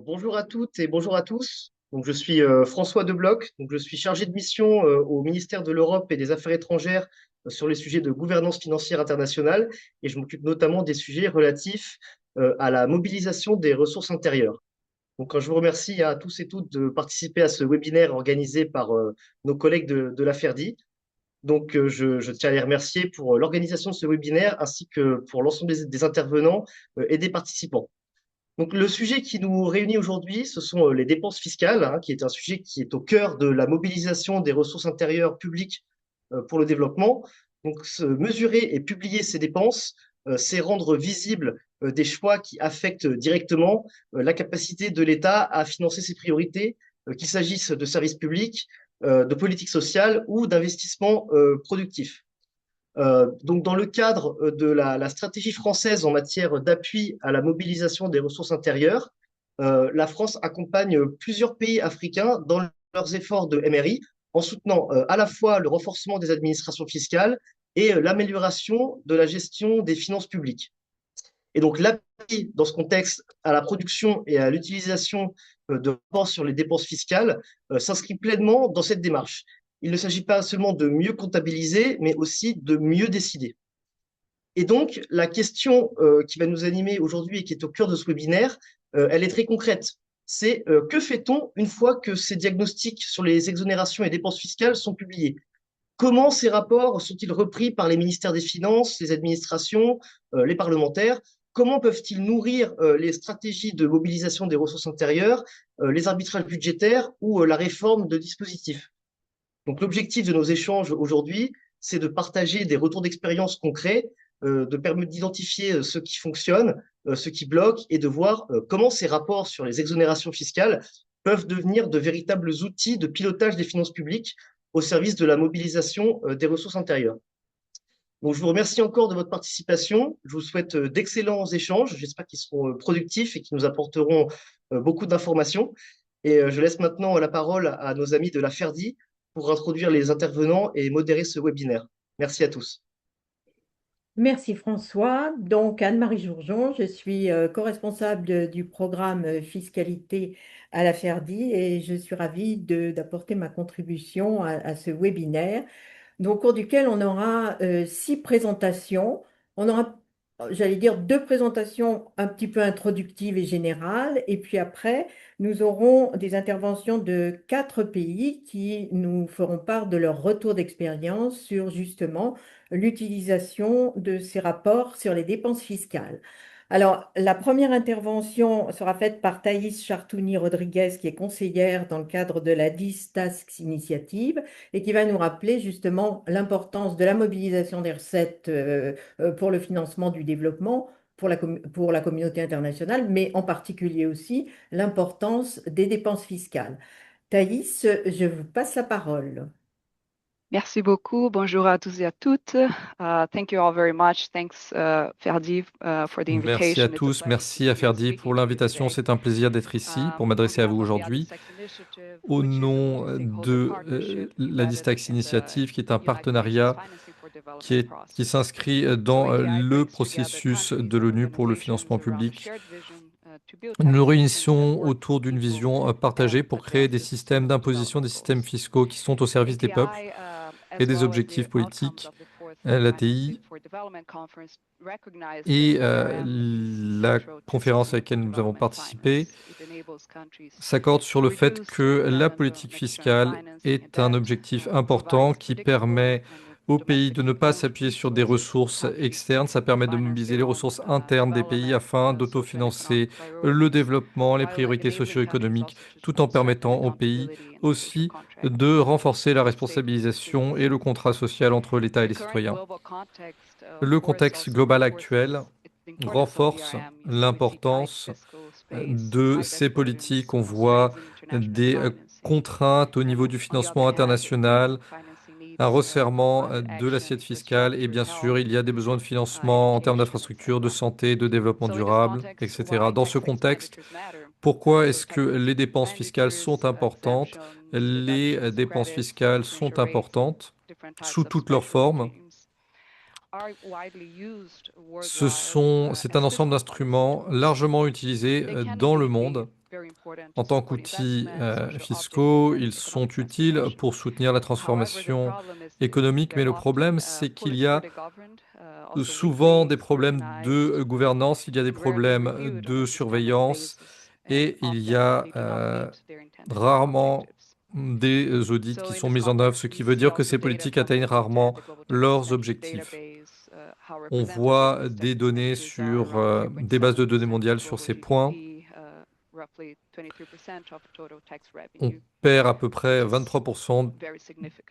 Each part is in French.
Bonjour à toutes et bonjour à tous. Donc, je suis François Debloc. Donc, je suis chargé de mission au ministère de l'Europe et des Affaires étrangères sur les sujets de gouvernance financière internationale et je m'occupe notamment des sujets relatifs à la mobilisation des ressources intérieures. Donc, je vous remercie à tous et toutes de participer à ce webinaire organisé par nos collègues de la FERDI. Donc, je tiens à les remercier pour l'organisation de ce webinaire ainsi que pour l'ensemble des intervenants et des participants. Donc, le sujet qui nous réunit aujourd'hui, ce sont les dépenses fiscales, hein, qui est un sujet qui est au cœur de la mobilisation des ressources intérieures publiques pour le développement. Donc, mesurer et publier ces dépenses, c'est rendre visible des choix qui affectent directement la capacité de l'État à financer ses priorités, qu'il s'agisse de services publics, de politique sociale ou d'investissements productifs. Donc, dans le cadre de la stratégie française en matière d'appui à la mobilisation des ressources intérieures, la France accompagne plusieurs pays africains dans leurs efforts de MRI en soutenant à la fois le renforcement des administrations fiscales et l'amélioration de la gestion des finances publiques. Et donc, l'appui dans ce contexte à la production et à l'utilisation de rapports sur les dépenses fiscales s'inscrit pleinement dans cette démarche. Il ne s'agit pas seulement de mieux comptabiliser, mais aussi de mieux décider. Et donc, la question qui va nous animer aujourd'hui et qui est au cœur de ce webinaire, elle est très concrète. C'est que fait-on une fois que ces diagnostics sur les exonérations et dépenses fiscales sont publiés? Comment ces rapports sont-ils repris par les ministères des Finances, les administrations, les parlementaires? Comment peuvent-ils nourrir les stratégies de mobilisation des ressources intérieures, les arbitrages budgétaires ou la réforme de dispositifs? Donc, l'objectif de nos échanges aujourd'hui, c'est de partager des retours d'expérience concrets, de permettre d'identifier ce qui fonctionne, ce qui bloque, et de voir comment ces rapports sur les exonérations fiscales peuvent devenir de véritables outils de pilotage des finances publiques au service de la mobilisation des ressources intérieures. Donc, je vous remercie encore de votre participation. Je vous souhaite d'excellents échanges. J'espère qu'ils seront productifs et qu'ils nous apporteront beaucoup d'informations. Et je laisse maintenant la parole à nos amis de la FERDI pour introduire les intervenants et modérer ce webinaire. Merci à tous. Merci François. Donc Anne-Marie Jourgeon, je suis co-responsable du programme fiscalité à la FERDI et je suis ravie d'apporter ma contribution à ce webinaire, donc, au cours duquel on aura 6 présentations. On aura, j'allais dire, 2 présentations un petit peu introductives et générales, et puis après, nous aurons des interventions de 4 pays qui nous feront part de leur retour d'expérience sur justement l'utilisation de ces rapports sur les dépenses fiscales. Alors, la première intervention sera faite par Thaïs Chartouni-Rodriguez, qui est conseillère dans le cadre de la DIS Task Initiative et qui va nous rappeler justement l'importance de la mobilisation des recettes pour le financement du développement pour la communauté internationale, mais en particulier aussi l'importance des dépenses fiscales. Thaïs, je vous passe la parole. Merci beaucoup. Bonjour à tous et à toutes. Thank you all very much. Thanks, Ferdi, for the Merci à invitation. It's a tous, pleasure to merci à be Ferdi pour speaking to you l'invitation. today. C'est un plaisir d'être ici pour On m'adresser à vous behalf of the aujourd'hui. Adistax Initiative, Au which is a nom multi-stakeholder de partnership la embedded Distax in the Initiative, qui est un United Nations partenariat Financing for qui, Development qui process. s'inscrit So dans ADI le brings together processus countries de and l'ONU pour le organizations financement around a public. shared vision to build Nous tax nous systems that réunissons work for autour d'une people vision and partagée pour créer des advances systèmes sustainable d'imposition, des development systèmes goals. fiscaux qui sont au service des peuples ATI, et as des well as the objectifs outcomes politiques. of the fourth Financing L'ATI for Development Conference recognize the et IRM is la central to conférence à sustainable laquelle nous avons development participé finance. It enables countries s'accorde sur to le fait reduce que their la dependence politique on external fiscale financing and est un debt, objectif provides important qui predictable permet and aux pays domestic de ne pas owned s'appuyer sur des resources for ressources countries externes. Ça to permet de finance mobiliser their les own ressources internes des pays development, afin social and economic d'autofinancer le priorities, développement, les while priorités enabling countries socio-économiques, also to tout en strengthen permettant aux pays accountability and social aussi contract de renforcer la with stakeholders. responsabilisation et le contrat social entre l'État et The les current citoyens. global context, of Le course, contexte also global actuel reinforces the importance of the renforce IRM. You know, we see tight l'importance fiscal space, de high debt ces burdens, politiques. On voit strains in international des financing, contraintes au niveau and du on the financement other hand, international, improving financing un needs resserrement climate de action, l'assiette fiscale et infrastructure, bien sûr, health, il y a des besoins de financement en termes education, d'infrastructures, de etc. santé, de développement So in this durable, context, etc. why Dans ce tax contexte, expenditures matter? pourquoi So est-ce que tax les dépenses fiscales sont expenditures, importantes? exemptions, Les deductions, dépenses credits, fiscales sont preferential rates, and importantes different types sous of toutes leurs special formes. regimes are widely used worldwide C'est un as ensemble fiscal policy d'instruments tools. largement utilisés They can dans le indeed be monde En tant qu'outils fiscaux, ils sont utiles pour soutenir la transformation économique, mais le problème, c'est qu'il y a souvent des problèmes de gouvernance, il y a des problèmes de surveillance et il y a rarement des audits qui sont mis en œuvre, ce qui veut dire que ces politiques atteignent rarement leurs objectifs. On voit des données sur des bases de données mondiales sur ces points. On perd à peu près 23%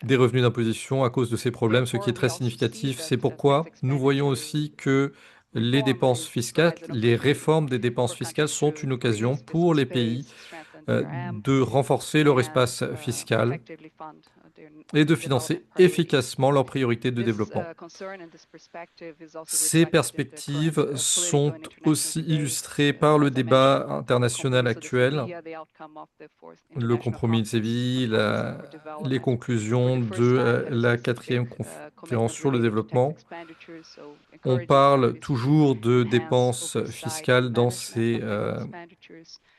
des revenus d'imposition à cause de ces problèmes, ce qui est très significatif. C'est pourquoi nous voyons aussi que les dépenses fiscales, les réformes des dépenses fiscales sont une occasion pour les pays de renforcer leur espace fiscal et de financer efficacement leurs priorités de développement. Ces perspectives sont aussi illustrées par le débat international actuel, le compromis de Séville, les conclusions de la 4e conférence sur le développement. On parle toujours de dépenses fiscales dans ces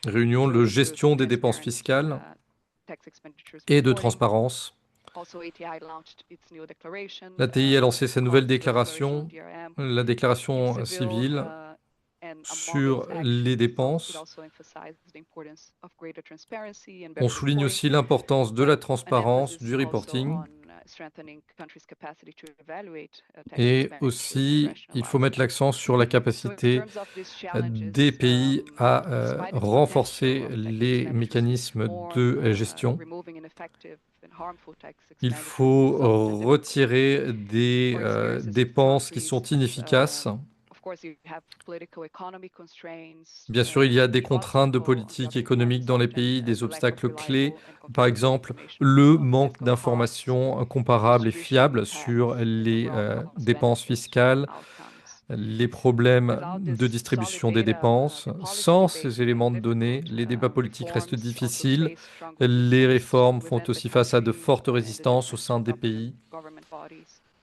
réunions, de gestion des dépenses fiscales et de transparence. L'ATI a lancé sa nouvelle déclaration, la déclaration civile sur les dépenses. On souligne aussi l'importance de la transparence, du reporting. Et aussi, il faut mettre l'accent sur la capacité des pays à renforcer les mécanismes de gestion. Il faut retirer des dépenses qui sont inefficaces. Bien sûr, il y a des contraintes de politique économique dans les pays, des obstacles clés. Par exemple, le manque d'informations comparables et fiables sur les dépenses fiscales, les problèmes de distribution des dépenses. Sans ces éléments de données, les débats politiques restent difficiles. Les réformes font aussi face à de fortes résistances au sein des pays,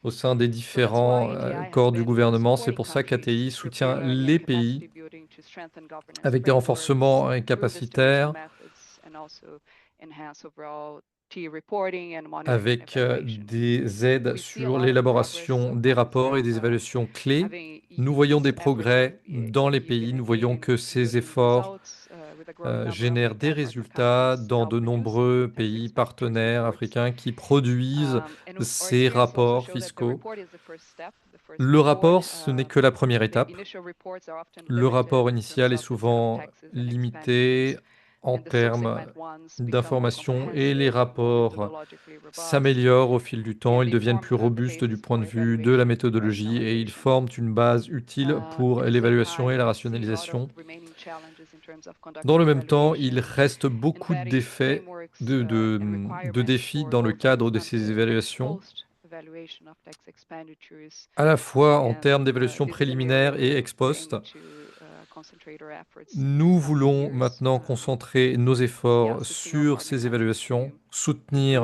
au sein des différents corps du gouvernement. C'est pour ça qu'ATI soutient les pays avec des renforcements capacitaires, avec des aides sur l'élaboration des rapports et des évaluations clés. Nous voyons des progrès dans les pays, nous voyons que ces efforts génèrent des résultats dans de nombreux pays partenaires africains qui produisent ces rapports fiscaux. Le rapport, ce n'est que la première étape. Le rapport initial est souvent limité en termes d'information et les rapports s'améliorent au fil du temps. Ils deviennent plus robustes du point de vue de la méthodologie et ils forment une base utile pour l'évaluation et la rationalisation. Dans le même temps, il reste beaucoup d'effets, de défis dans le cadre de ces évaluations, à la fois en termes d'évaluation préliminaire et ex post. Nous voulons maintenant concentrer nos efforts sur ces évaluations,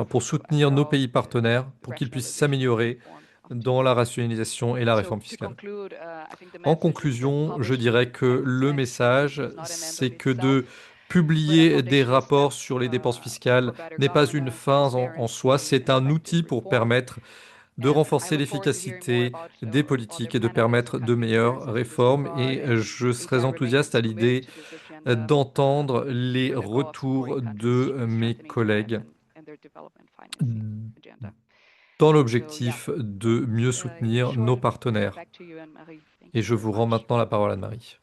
pour soutenir nos pays partenaires, pour qu'ils puissent s'améliorer dans la rationalisation et la réforme fiscale. En conclusion, je dirais que le message, c'est que de publier des rapports sur les dépenses fiscales n'est pas une fin en soi, c'est un outil pour permettre de renforcer l'efficacité des politiques et de permettre de meilleures réformes. Et je serais enthousiaste à l'idée d'entendre les retours de mes collègues dans l'objectif de mieux soutenir nos partenaires. Et je vous rends maintenant la parole, Anne-Marie.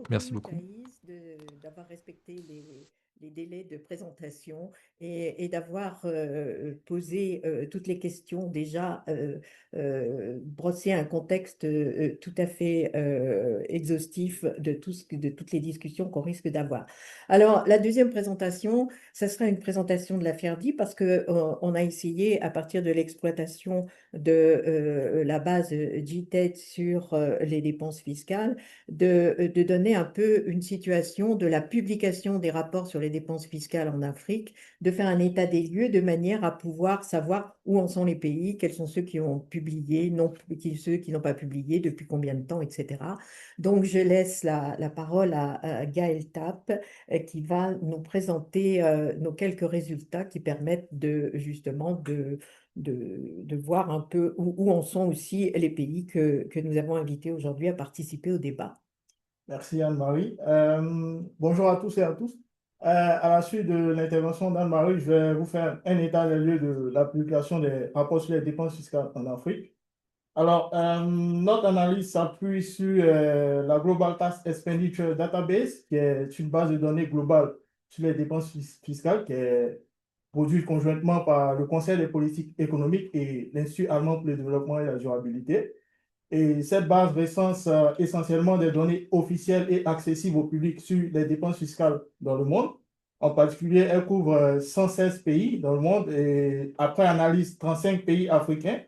Merci beaucoup, beaucoup. Thaïs, d'avoir respecté les délais de présentation et d'avoir posé toutes les questions déjà, brossé un contexte tout à fait exhaustif de toutes les discussions qu'on risque d'avoir. Alors, la deuxième présentation, ça sera une présentation de la FERDI parce qu'on a essayé, à partir de l'exploitation de la base GTED sur les dépenses fiscales, de donner un peu une situation de la publication des rapports sur les les dépenses fiscales en Afrique, de faire un état des lieux de manière à pouvoir savoir où en sont les pays, quels sont ceux qui ont publié, ceux qui n'ont pas publié, depuis combien de temps, etc. Donc, je laisse la parole à Gaël Tapp, qui va nous présenter nos quelques résultats qui permettent justement de voir un peu où en sont aussi les pays que nous avons invités aujourd'hui à participer au débat. Merci Anne-Marie. Bonjour à tous et à tous. À la suite de l'intervention d'Anne-Marie, je vais vous faire un état des lieux de la publication des rapports sur les dépenses fiscales en Afrique. Alors, notre analyse s'appuie sur la Global Tax Expenditure Database, qui est une base de données globale sur les dépenses fiscales, qui est produite conjointement par le Conseil des politiques économiques et l'Institut allemand pour le développement et la durabilité. Et cette base recense essentiellement des données officielles et accessibles au public sur les dépenses fiscales dans le monde. En particulier, elle couvre 116 pays dans le monde et après analyse 35 pays africains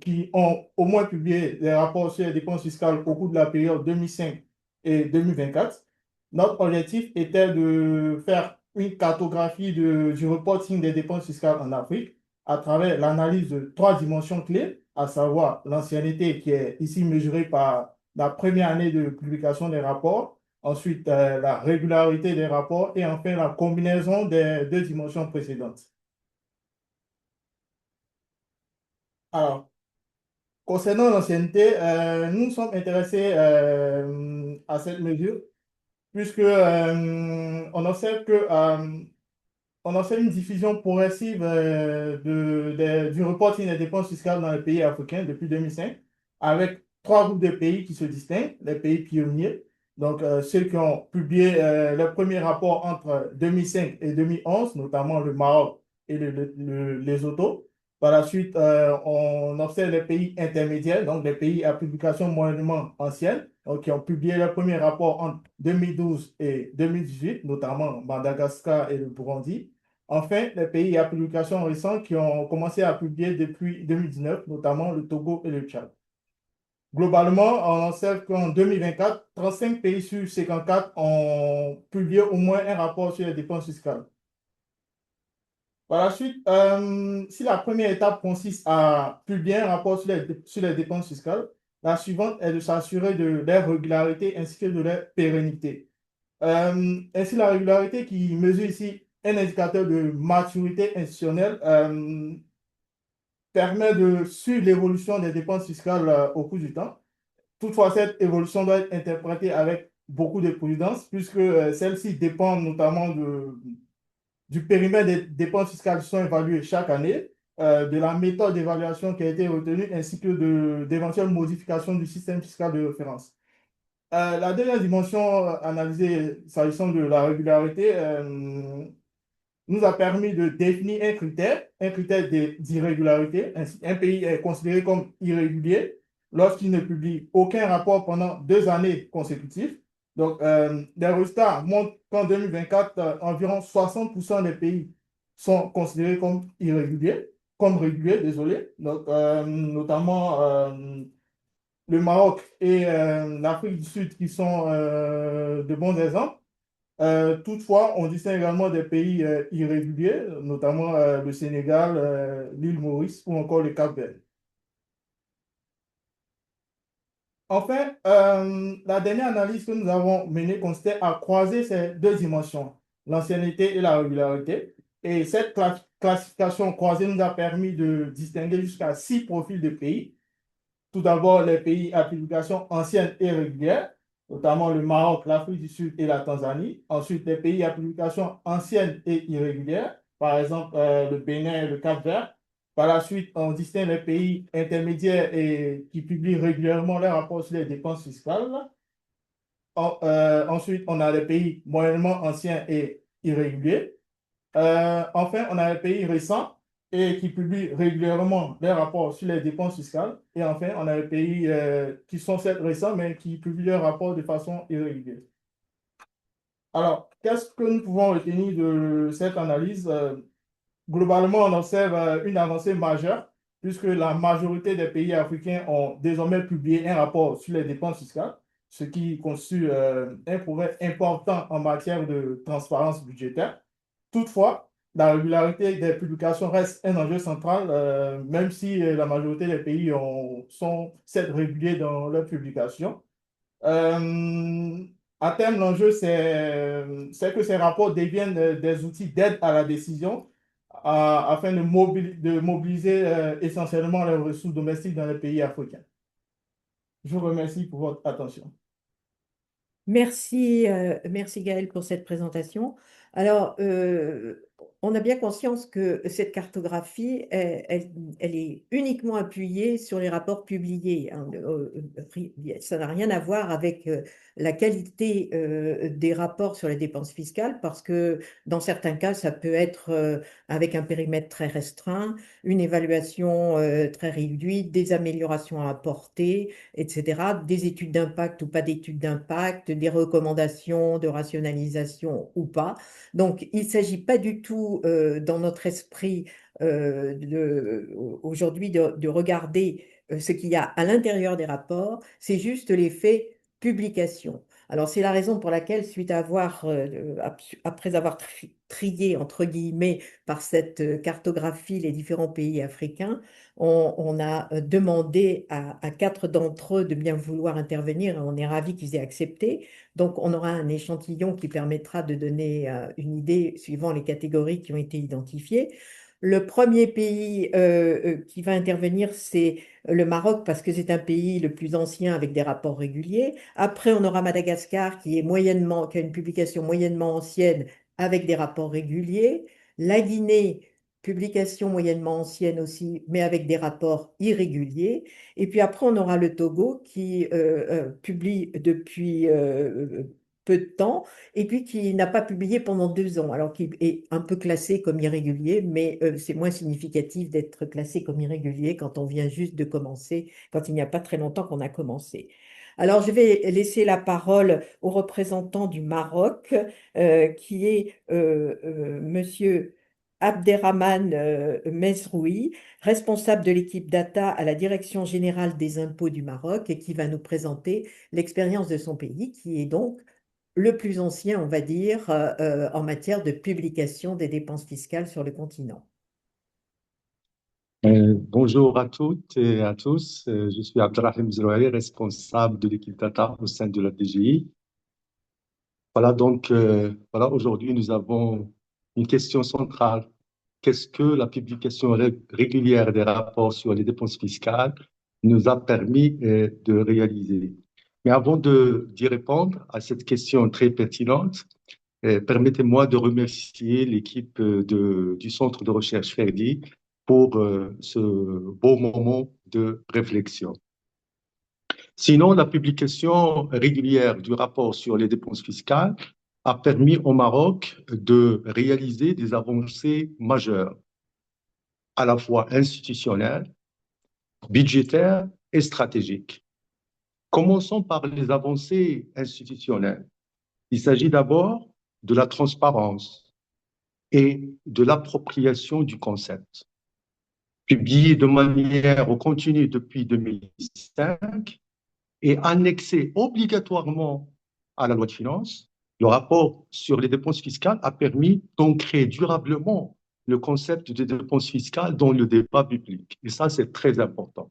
qui ont au moins publié des rapports sur les dépenses fiscales au cours de la période 2005 et 2024. Notre objectif était de faire une cartographie du reporting des dépenses fiscales en Afrique à travers l'analyse de 3 dimensions clés, à savoir l'ancienneté qui est ici mesurée par la première année de publication des rapports, ensuite la régularité des rapports et enfin la combinaison des 2 dimensions précédentes. Alors, concernant l'ancienneté, nous sommes intéressés à cette mesure puisque on observe que on observe une diffusion progressive du reporting des dépenses fiscales dans les pays africains depuis 2005, avec 3 groupes de pays qui se distinguent, les pays pionniers, donc ceux qui ont publié leur premier rapport entre 2005 et 2011, notamment le Maroc et les Lesotho. Par la suite, on observe les pays intermédiaires, donc les pays à publication moyennement ancienne, donc qui ont publié leur premier rapport entre 2012 et 2018, notamment Madagascar et le Burundi. Enfin, les pays à publication récente qui ont commencé à publier depuis 2019, notamment le Togo et le Tchad. Globalement, on observe qu'en 2024, 35 pays sur 54 ont publié au moins un rapport sur les dépenses fiscales. Par la suite, si la première étape consiste à publier un rapport sur les dépenses fiscales, la suivante est de s'assurer de leur régularité ainsi que de leur pérennité. Ainsi, la régularité qui mesure ici un indicateur de maturité institutionnelle permet de suivre l'évolution des dépenses fiscales au cours du temps. Toutefois, cette évolution doit être interprétée avec beaucoup de prudence puisque celle-ci dépend notamment du périmètre des dépenses fiscales qui sont évaluées chaque année, de la méthode d'évaluation qui a été retenue, ainsi que d'éventuelles modifications du système fiscal de référence. La dernière dimension analysée s'agissant de la régularité nous a permis de définir un critère d'irrégularité. Un pays est considéré comme irrégulier lorsqu'il ne publie aucun rapport pendant 2 années consécutives. Donc, les résultats montrent qu'en 2024, environ 60% des pays sont considérés comme réguliers, désolé. Donc, notamment le Maroc et l'Afrique du Sud qui sont de bons exemples. Toutefois, on distingue également des pays irréguliers, notamment le Sénégal, l'île Maurice ou encore le Cap-Vert. Enfin, la dernière analyse que nous avons menée consistait à croiser ces 2 dimensions, l'ancienneté et la régularité. Et cette classification croisée nous a permis de distinguer jusqu'à 6 profils de pays. Tout d'abord, les pays à publication ancienne et régulière, notamment le Maroc, l'Afrique du Sud et la Tanzanie. Ensuite, les pays à publication ancienne et irrégulière, par exemple le Bénin et le Cap-Vert. Par la suite, on distingue les pays intermédiaires et qui publient régulièrement leurs rapports sur les dépenses fiscales. Ensuite, on a les pays moyennement anciens et irréguliers. Enfin, on a les pays récents et qui publient régulièrement leurs rapports sur les dépenses fiscales. Et enfin, on a les pays qui sont certes récents, mais qui publient leurs rapports de façon irrégulière. Alors, qu'est-ce que nous pouvons retenir de cette analyse? Globalement, on observe une avancée majeure, puisque la majorité des pays africains ont désormais publié un rapport sur les dépenses fiscales, ce qui constitue un progrès important en matière de transparence budgétaire. Toutefois, la régularité des publications reste un enjeu central, même si la majorité des pays sont certes réguliers dans leurs publications. Euh, à terme, l'enjeu, c'est que ces rapports deviennent des outils d'aide à la décision afin de mobiliser essentiellement les ressources domestiques dans les pays africains. Je vous remercie pour votre attention. Merci, merci Gaël pour cette présentation. Alors, on a bien conscience que cette cartographie, elle est uniquement appuyée sur les rapports publiés, hein. Ça n'a rien à voir avec la qualité des rapports sur les dépenses fiscales, parce que dans certains cas, ça peut être avec un périmètre très restreint, une évaluation très réduite, des améliorations à apporter, etc., des études d'impact ou pas d'études d'impact, des recommandations de rationalisation ou pas. Donc, il ne s'agit pas du tout dans notre esprit aujourd'hui de regarder ce qu'il y a à l'intérieur des rapports, c'est juste l'effet publication. Alors, c'est la raison pour laquelle, après avoir trié, entre guillemets, par cette cartographie les différents pays africains, on a demandé à 4 d'entre eux de bien vouloir intervenir et on est ravis qu'ils aient accepté. Donc, on aura un échantillon qui permettra de donner une idée suivant les catégories qui ont été identifiées. Le premier pays qui va intervenir, c'est le Maroc, parce que c'est un pays le plus ancien avec des rapports réguliers. Après, on aura Madagascar qui a une publication moyennement ancienne avec des rapports réguliers. La Guinée, publication moyennement ancienne aussi, mais avec des rapports irréguliers. Et puis après, on aura le Togo qui publie depuis peu de temps et puis qui n'a pas publié pendant 2 ans, alors qu'il est un peu classé comme irrégulier, mais c'est moins significatif d'être classé comme irrégulier quand on vient juste de commencer, quand il n'y a pas très longtemps qu'on a commencé. Alors, je vais laisser la parole au représentant du Maroc, qui est Monsieur Abderrahmane Mesroui, responsable de l'équipe data à la Direction générale des impôts du Maroc et qui va nous présenter l'expérience de son pays, qui est donc le plus ancien, on va dire, en matière de publication des dépenses fiscales sur le continent. Bonjour à toutes et à tous. Je suis Abderrahim Zrouari, responsable de l'équipe data au sein de la DGI. Voilà, donc, voilà, aujourd'hui, nous avons une question centrale. Qu'est-ce que la publication régulière des rapports sur les dépenses fiscales nous a permis de réaliser? Mais avant d'y répondre à cette question très pertinente, permettez-moi de remercier l'équipe du Centre de recherche Ferdi pour ce beau moment de réflexion. Sinon, la publication régulière du rapport sur les dépenses fiscales a permis au Maroc de réaliser des avancées majeures, à la fois institutionnelles, budgétaires et stratégiques. Commençons par les avancées institutionnelles. Il s'agit d'abord de la transparence et de l'appropriation du concept. Publié de manière continue depuis 2005 et annexé obligatoirement à la loi de finances, le rapport sur les dépenses fiscales a permis d'ancrer durablement le concept de dépenses fiscales dans le débat public. Et ça, c'est très important.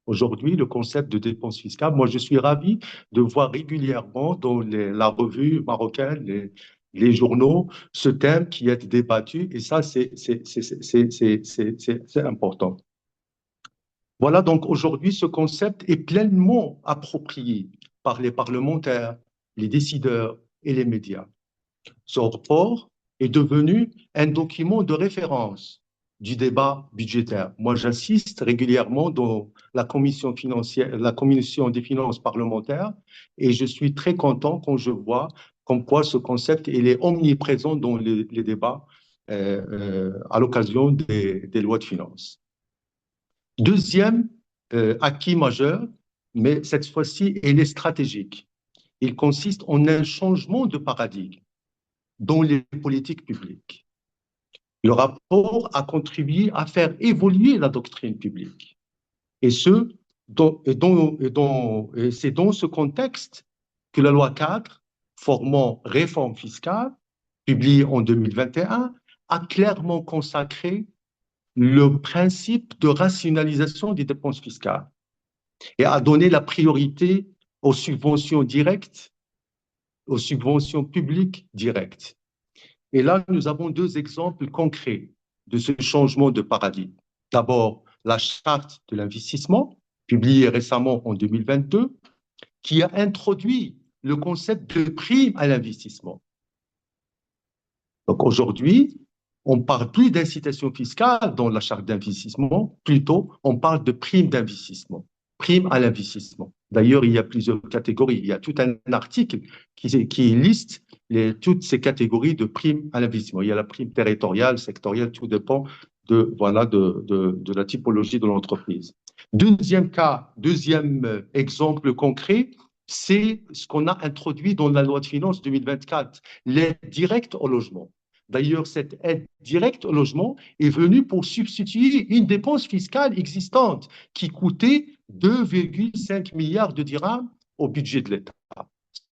Aujourd'hui, le concept de dépenses fiscales, moi, je suis ravi de voir régulièrement dans la revue marocaine, les journaux, ce thème qui est débattu, et ça, c'est important. Voilà, donc aujourd'hui, ce concept est pleinement approprié par les parlementaires, les décideurs et les médias. Ce rapport est devenu un document de référence du débat budgétaire. Moi, j'assiste régulièrement dans la commission des finances parlementaires et je suis très content quand je vois comme quoi ce concept il est omniprésent dans les débats à l'occasion des lois de finances. Deuxième acquis majeur, mais cette fois-ci, il est stratégique. Il consiste en un changement de paradigme dans les politiques publiques. Le rapport a contribué à faire évoluer la doctrine publique. Et c'est dans ce contexte que la loi 4, formant réforme fiscale, publiée en 2021, a clairement consacré le principe de rationalisation des dépenses fiscales et a donné la priorité aux subventions directes, aux subventions publiques directes. Et là, nous avons deux exemples concrets de ce changement de paradigme. D'abord, la charte de l'investissement, publiée récemment en 2022, qui a introduit le concept de prime à l'investissement. Donc aujourd'hui, on ne parle plus d'incitation fiscale dans la charte d'investissement, plutôt on parle de prime d'investissement, prime à l'investissement. D'ailleurs, il y a plusieurs catégories. Il y a tout un article qui liste toutes ces catégories de primes à l'investissement. Il y a la prime territoriale, sectorielle, tout dépend de la typologie de l'entreprise. Deuxième exemple concret, c'est ce qu'on a introduit dans la loi de finances 2024, l'aide directe au logement. D'ailleurs, cette aide directe au logement est venue pour substituer une dépense fiscale existante qui coûtait 2,5 milliards de dirhams au budget de l'État.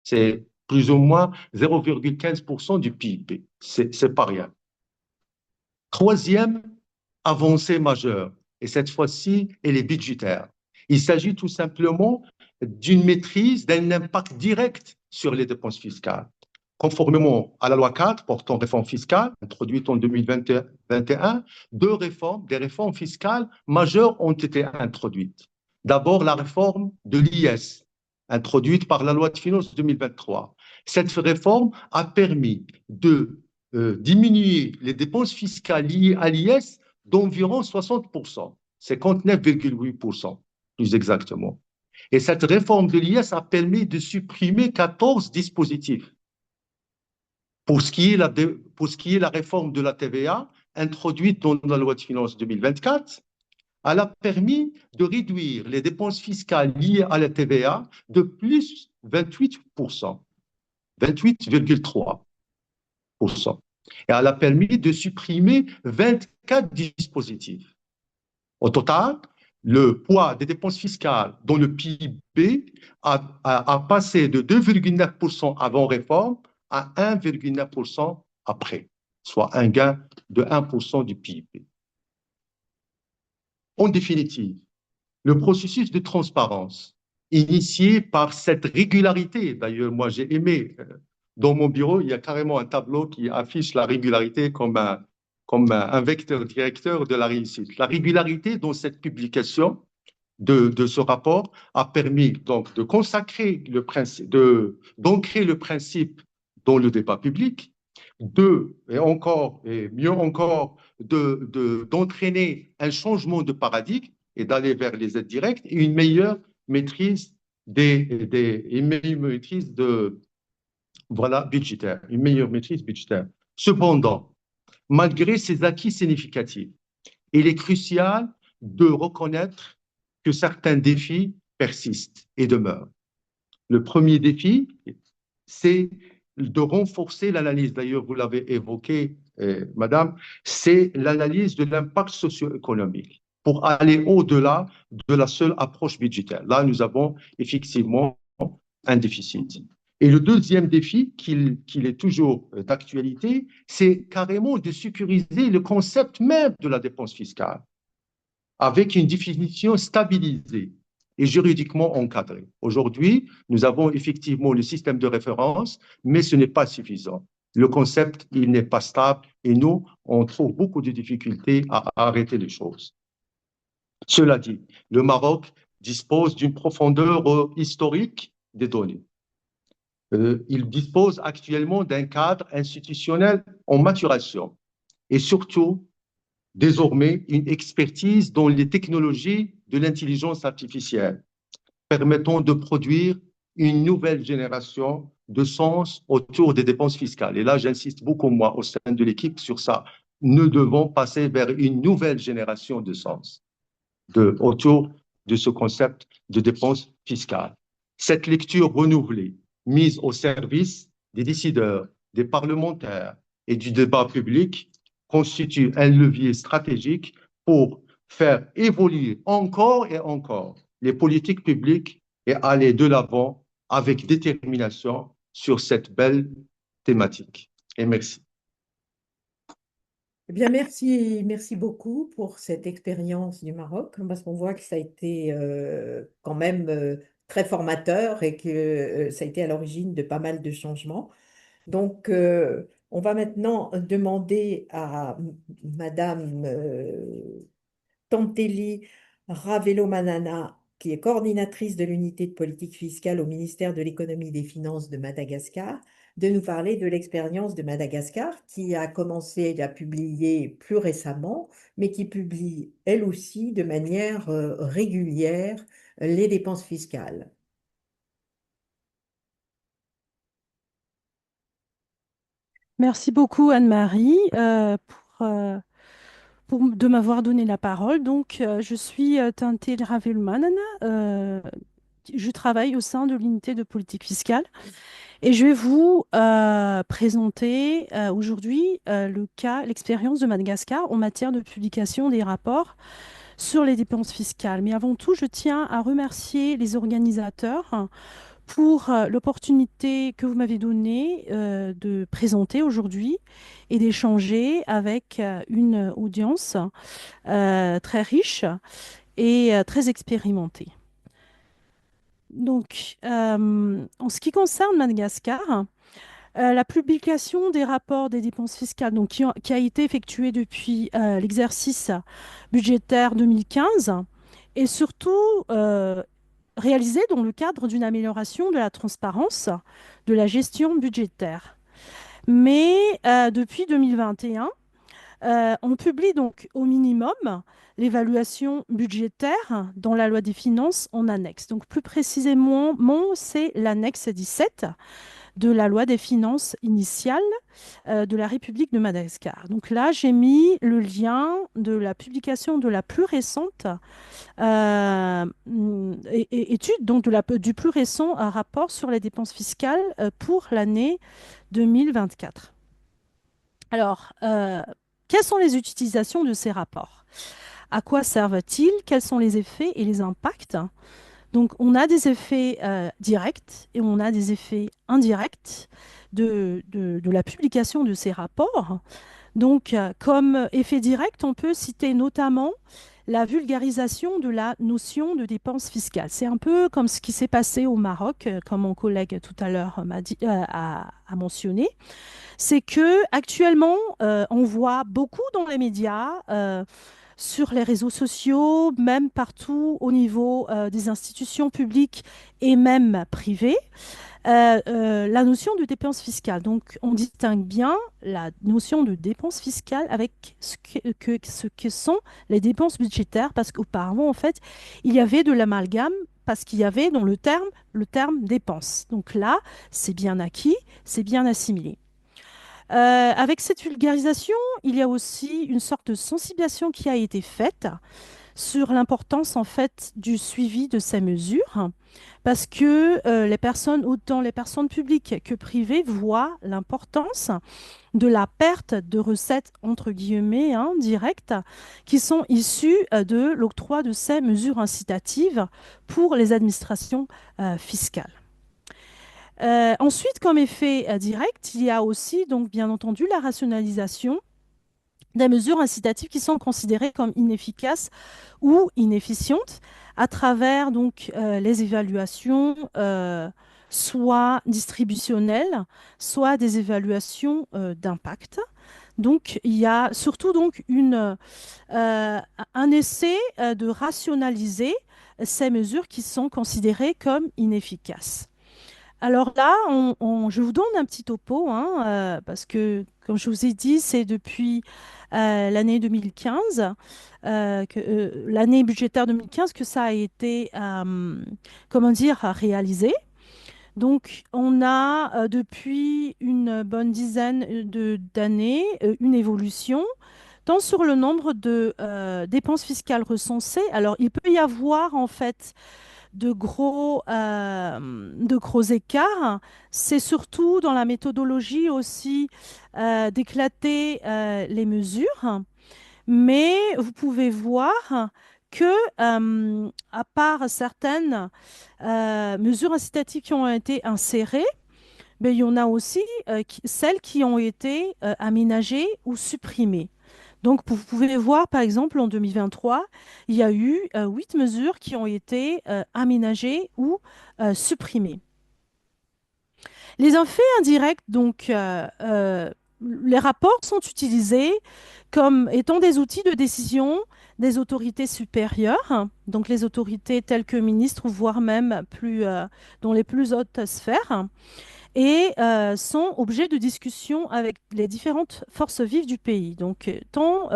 C'est plus ou moins 0,15% du PIB. C'est pas rien. Troisième avancée majeure, et cette fois-ci, elle est budgétaire. Il s'agit tout simplement d'une maîtrise, d'un impact direct sur les dépenses fiscales. Conformément à la loi 4 portant réforme fiscale, introduite en 2021, des réformes fiscales majeures ont été introduites. D'abord, la réforme de l'IS, introduite par la loi de finances 2023. Cette réforme a permis de diminuer les dépenses fiscales liées à l'IS d'environ 60%, 59,8% plus exactement. Et cette réforme de l'IS a permis de supprimer 14 dispositifs. Pour ce qui est la réforme de la TVA, introduite dans la loi de finances 2024, elle a permis de réduire les dépenses fiscales liées à la TVA de plus 28%, 28,3%. Et elle a permis de supprimer 24 dispositifs. Au total, le poids des dépenses fiscales dans le PIB a passé de 2,9% avant réforme à 1,9% après, soit un gain de 1% du PIB. En définitive, le processus de transparence initié par cette régularité, d'ailleurs, moi j'ai aimé, dans mon bureau, il y a carrément un tableau qui affiche la régularité comme un vecteur directeur de la réussite. La régularité dans cette publication de ce rapport a permis donc de consacrer le principe, d'ancrer le principe dans le débat public, et mieux encore, d'entraîner un changement de paradigme et d'aller vers les aides directes et une meilleure maîtrise budgétaire, une meilleure maîtrise budgétaire. Cependant, malgré ces acquis significatifs, il est crucial de reconnaître que certains défis persistent et demeurent. Le premier défi, c'est de renforcer l'analyse, d'ailleurs vous l'avez évoqué, madame, c'est l'analyse de l'impact socio-économique pour aller au-delà de la seule approche budgétaire. Là, nous avons effectivement un déficit. Et le deuxième défi, qu'il est toujours d'actualité, c'est carrément de sécuriser le concept même de la dépense fiscale avec une définition stabilisée et juridiquement encadrée. Aujourd'hui, nous avons effectivement le système de référence, mais ce n'est pas suffisant. Le concept, il n'est pas stable et nous, on trouve beaucoup de difficultés à arrêter les choses. Cela dit, le Maroc dispose d'une profondeur historique des données. Il dispose actuellement d'un cadre institutionnel en maturation et surtout, désormais, une expertise dans les technologies de l'intelligence artificielle, permettant de produire une nouvelle génération de sens autour des dépenses fiscales. Et là, j'insiste beaucoup, moi, au sein de l'équipe, sur ça. Nous devons passer vers une nouvelle génération de sens autour de ce concept de dépenses fiscales. Cette lecture renouvelée, mise au service des décideurs, des parlementaires et du débat public, constitue un levier stratégique pour faire évoluer encore et encore les politiques publiques et aller de l'avant avec détermination sur cette belle thématique. Et merci. Eh bien, merci beaucoup pour cette expérience du Maroc, parce qu'on voit que ça a été quand même très formateur et que ça a été à l'origine de pas mal de changements. Donc, on va maintenant demander à Madame Tanteli Ravelo-Manana, qui est coordinatrice de l'unité de politique fiscale au ministère de l'économie et des finances de Madagascar, de nous parler de l'expérience de Madagascar, qui a commencé à publier plus récemment, mais qui publie elle aussi de manière régulière les dépenses fiscales. Merci beaucoup Anne-Marie de m'avoir donné la parole. Donc, je suis Tantel Ravelman. Je travaille au sein de l'unité de politique fiscale et je vais vous présenter aujourd'hui l'expérience de Madagascar en matière de publication des rapports sur les dépenses fiscales. Mais avant tout, je tiens à remercier les organisateurs pour l'opportunité que vous m'avez donnée de présenter aujourd'hui et d'échanger avec une audience très riche et très expérimentée. Donc, en ce qui concerne Madagascar, la publication des rapports des dépenses fiscales qui a été effectuée depuis l'exercice budgétaire 2015 et surtout réalisée dans le cadre d'une amélioration de la transparence de la gestion budgétaire. Mais depuis 2021, on publie donc au minimum l'évaluation budgétaire dans la loi des finances en annexe. Donc plus précisément, c'est l'annexe 17 de la loi des finances initiale de la République de Madagascar. Donc là, j'ai mis le lien de la publication de la plus récente étude, donc du plus récent rapport sur les dépenses fiscales pour l'année 2024. Alors, quelles sont les utilisations de ces rapports? À quoi servent-ils? Quels sont les effets et les impacts? Donc, on a des effets directs et on a des effets indirects de la publication de ces rapports. Donc, comme effet direct, on peut citer notamment la vulgarisation de la notion de dépense fiscale. C'est un peu comme ce qui s'est passé au Maroc, comme mon collègue tout à l'heure a mentionné. C'est que actuellement, on voit beaucoup dans les médias, sur les réseaux sociaux, même partout au niveau des institutions publiques et même privées, la notion de dépense fiscale. Donc, on distingue bien la notion de dépense fiscale avec ce que sont les dépenses budgétaires, parce qu'auparavant, en fait, il y avait de l'amalgame, parce qu'il y avait dans le terme dépense. Donc là, c'est bien acquis, c'est bien assimilé. Avec cette vulgarisation, il y a aussi une sorte de sensibilisation qui a été faite sur l'importance en fait du suivi de ces mesures, parce que autant les personnes publiques que privées voient l'importance de la perte de recettes entre guillemets directes qui sont issues de l'octroi de ces mesures incitatives pour les administrations fiscales. Ensuite, comme effet direct, il y a aussi, donc, bien entendu, la rationalisation des mesures incitatives qui sont considérées comme inefficaces ou inefficientes à travers donc, les évaluations soit distributionnelles, soit des évaluations d'impact. Donc, il y a surtout donc, un essai de rationaliser ces mesures qui sont considérées comme inefficaces. Alors là, je vous donne un petit topo, parce que, comme je vous ai dit, c'est depuis l'année 2015, l'année budgétaire 2015, que ça a été, comment dire, réalisé. Donc, on a depuis une bonne dizaine d'années une évolution, tant sur le nombre de dépenses fiscales recensées. Alors, il peut y avoir, en fait, de gros écarts. C'est surtout dans la méthodologie aussi d'éclater les mesures. Mais vous pouvez voir que, à part certaines mesures incitatives qui ont été insérées, ben, il y en a aussi celles qui ont été aménagées ou supprimées. Donc, vous pouvez voir, par exemple, en 2023, il y a eu 8 mesures qui ont été aménagées ou supprimées. Les effets indirects, donc, les rapports sont utilisés comme étant des outils de décision des autorités supérieures, donc les autorités telles que ministres, voire même plus, dans les plus hautes sphères, et sont objets de discussion avec les différentes forces vives du pays, donc tant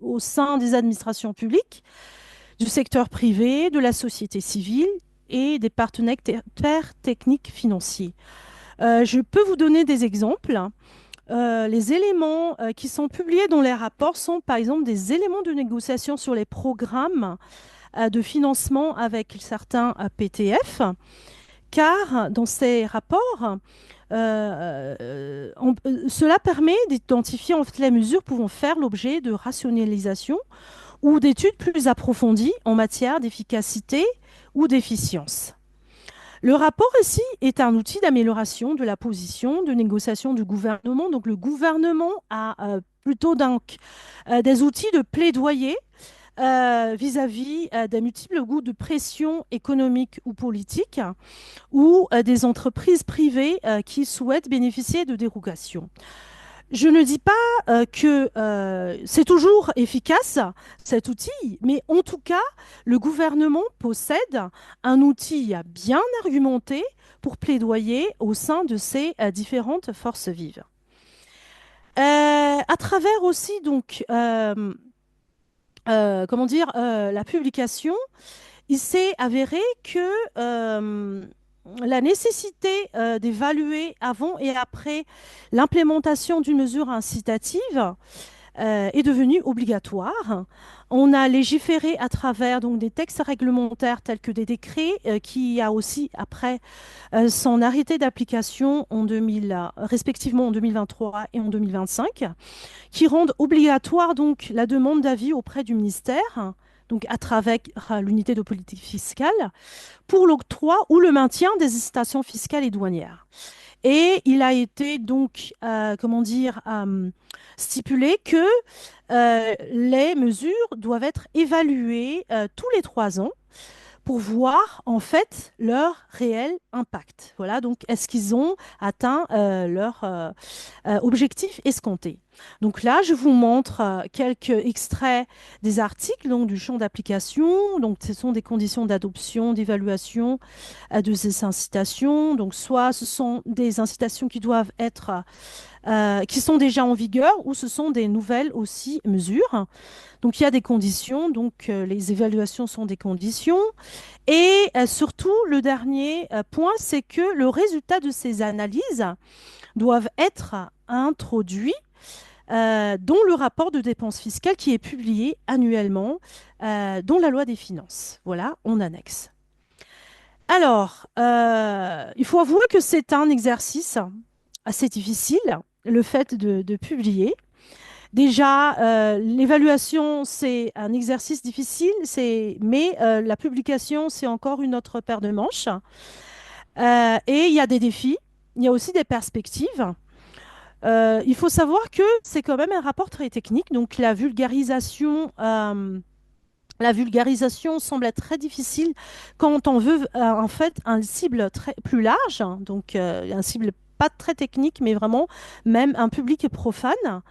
au sein des administrations publiques, du secteur privé, de la société civile et des partenaires techniques financiers. Je peux vous donner des exemples. Les éléments qui sont publiés dans les rapports sont par exemple des éléments de négociation sur les programmes de financement avec certains PTF, car dans ces rapports, cela permet d'identifier en fait, les mesures pouvant faire l'objet de rationalisation ou d'études plus approfondies en matière d'efficacité ou d'efficience. Le rapport ici est un outil d'amélioration de la position de négociation du gouvernement. Donc le gouvernement a plutôt donc, des outils de plaidoyer vis-à-vis des multiples goûts de pression économique ou politique ou des entreprises privées qui souhaitent bénéficier de dérogations. Je ne dis pas que c'est toujours efficace, cet outil, mais en tout cas, le gouvernement possède un outil bien argumenté pour plaidoyer au sein de ces différentes forces vives. À travers aussi, donc, comment dire, la publication, il s'est avéré que la nécessité d'évaluer avant et après l'implémentation d'une mesure incitative est devenue obligatoire. On a légiféré à travers donc, des textes réglementaires tels que des décrets qui a aussi après son arrêté d'application respectivement en 2023 et en 2025, qui rendent obligatoire donc la demande d'avis auprès du ministère, donc à travers l'unité de politique fiscale, pour l'octroi ou le maintien des incitations fiscales et douanières. Et il a été donc, comment dire, stipulé que les mesures doivent être évaluées tous les 3 ans pour voir en fait leur réel impact. Voilà, donc est-ce qu'ils ont atteint leur objectif escompté. Donc là, je vous montre quelques extraits des articles donc, du champ d'application. Donc, ce sont des conditions d'adoption, d'évaluation de ces incitations. Donc, soit ce sont des incitations qui doivent être, qui sont déjà en vigueur, ou ce sont des nouvelles aussi mesures. Donc, il y a des conditions. Donc, les évaluations sont des conditions. Et surtout, le dernier point, c'est que le résultat de ces analyses doivent être introduits dans le rapport de dépenses fiscales qui est publié annuellement dans la loi des finances. Voilà, en annexe. Alors, il faut avouer que c'est un exercice assez difficile, le fait de publier. Déjà, l'évaluation, c'est un exercice difficile, mais la publication, c'est encore une autre paire de manches. Et il y a des défis, il y a aussi des perspectives. Il faut savoir que c'est quand même un rapport très technique, donc la vulgarisation semble être très difficile quand on veut en fait un cible plus large, hein, donc un cible pas très technique, mais vraiment même un public profane.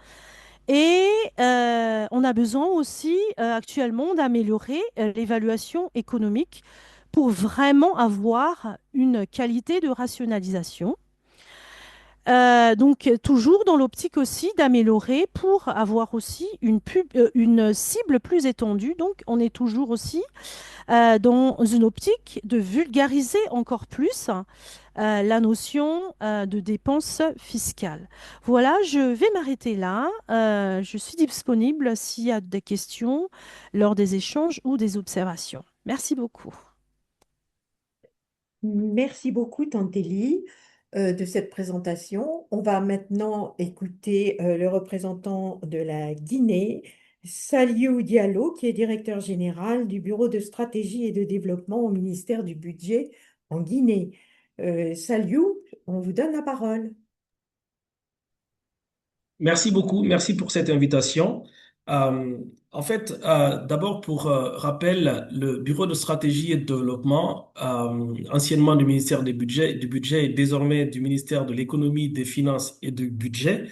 Et on a besoin aussi actuellement d'améliorer l'évaluation économique pour vraiment avoir une qualité de rationalisation. Donc, toujours dans l'optique aussi d'améliorer pour avoir aussi une cible plus étendue. Donc, on est toujours aussi dans une optique de vulgariser encore plus la notion de dépenses fiscales. Voilà, je vais m'arrêter là. Je suis disponible s'il y a des questions lors des échanges ou des observations. Merci beaucoup. Merci beaucoup, Tantélie, de cette présentation. On va maintenant écouter le représentant de la Guinée, Saliou Diallo, qui est directeur général du Bureau de stratégie et de développement au ministère du Budget en Guinée. Saliou, on vous donne la parole. Merci beaucoup, merci pour cette invitation. Euh, D'abord pour rappel, le Bureau de stratégie et de développement, anciennement du ministère du budget et désormais du ministère de l'économie, des finances et du budget,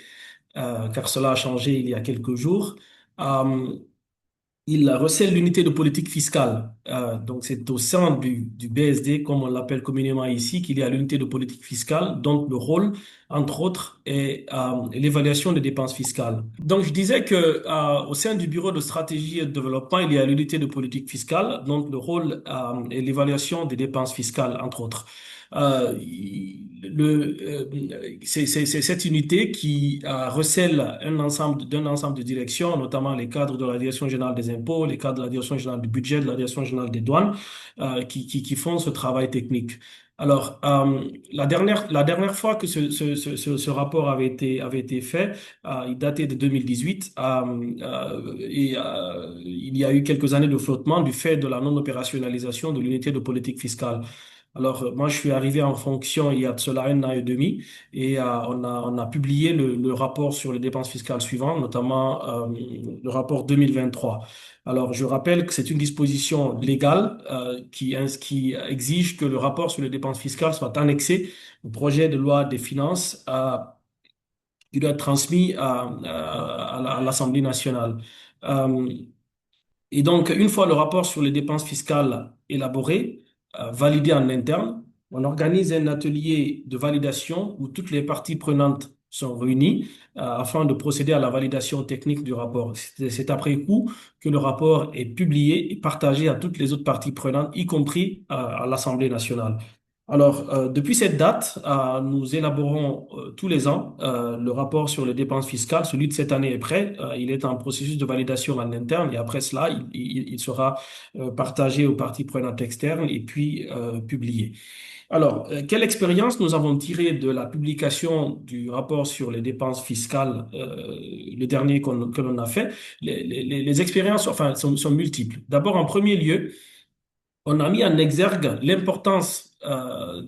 car cela a changé il y a quelques jours. Euh, il recèle l'unité de politique fiscale. Donc, c'est au sein du BSD, comme on l'appelle communément ici, qu'il y a l'unité de politique fiscale. Donc, le rôle, entre autres, est l'évaluation des dépenses fiscales. Donc, je disais que au sein du Bureau de stratégie et de développement, il y a l'unité de politique fiscale. Donc, le rôle est l'évaluation des dépenses fiscales, entre autres. C'est cette unité qui recèle d'un ensemble de directions, notamment les cadres de la Direction générale des impôts, les cadres de la Direction générale du budget, de la Direction générale des douanes, qui font ce travail technique. Alors, la dernière fois que ce rapport avait été fait, il datait de 2018, il y a eu quelques années de flottement du fait de la non-opérationnalisation de l'unité de politique fiscale. Alors, moi, je suis arrivé en fonction il y a de cela un an et demi et on a publié le rapport sur les dépenses fiscales suivantes, notamment le rapport 2023. Alors, je rappelle que c'est une disposition légale qui exige que le rapport sur les dépenses fiscales soit annexé au projet de loi des finances qui doit être transmis à l'Assemblée nationale. Euh, et donc, une fois le rapport sur les dépenses fiscales élaboré, validé en interne, on organise un atelier de validation où toutes les parties prenantes sont réunies afin de procéder à la validation technique du rapport. C'est après coup que le rapport est publié et partagé à toutes les autres parties prenantes, y compris à l'Assemblée nationale. Alors, depuis cette date, nous élaborons tous les ans le rapport sur les dépenses fiscales. Celui de cette année est prêt. Il est en processus de validation en interne et après cela, il sera partagé aux parties prenantes externes et puis publié. Alors, quelle expérience nous avons tiré de la publication du rapport sur les dépenses fiscales, le dernier que l'on a fait? Les expériences, enfin, sont multiples. D'abord, en premier lieu, on a mis en exergue l'importance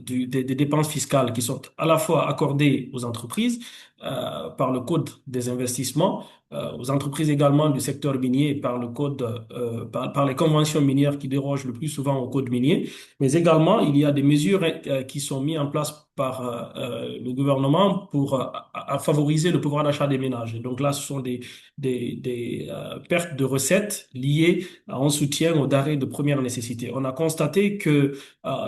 des dépenses fiscales qui sont à la fois accordées aux entreprises par le Code des investissements, aux entreprises également du secteur minier par le code, par les conventions minières qui dérogent le plus souvent au Code minier, mais également il y a des mesures qui sont mises en place par le gouvernement pour à favoriser le pouvoir d'achat des ménages. Et donc là, ce sont des pertes de recettes liées en soutien aux denrées de première nécessité. On a constaté que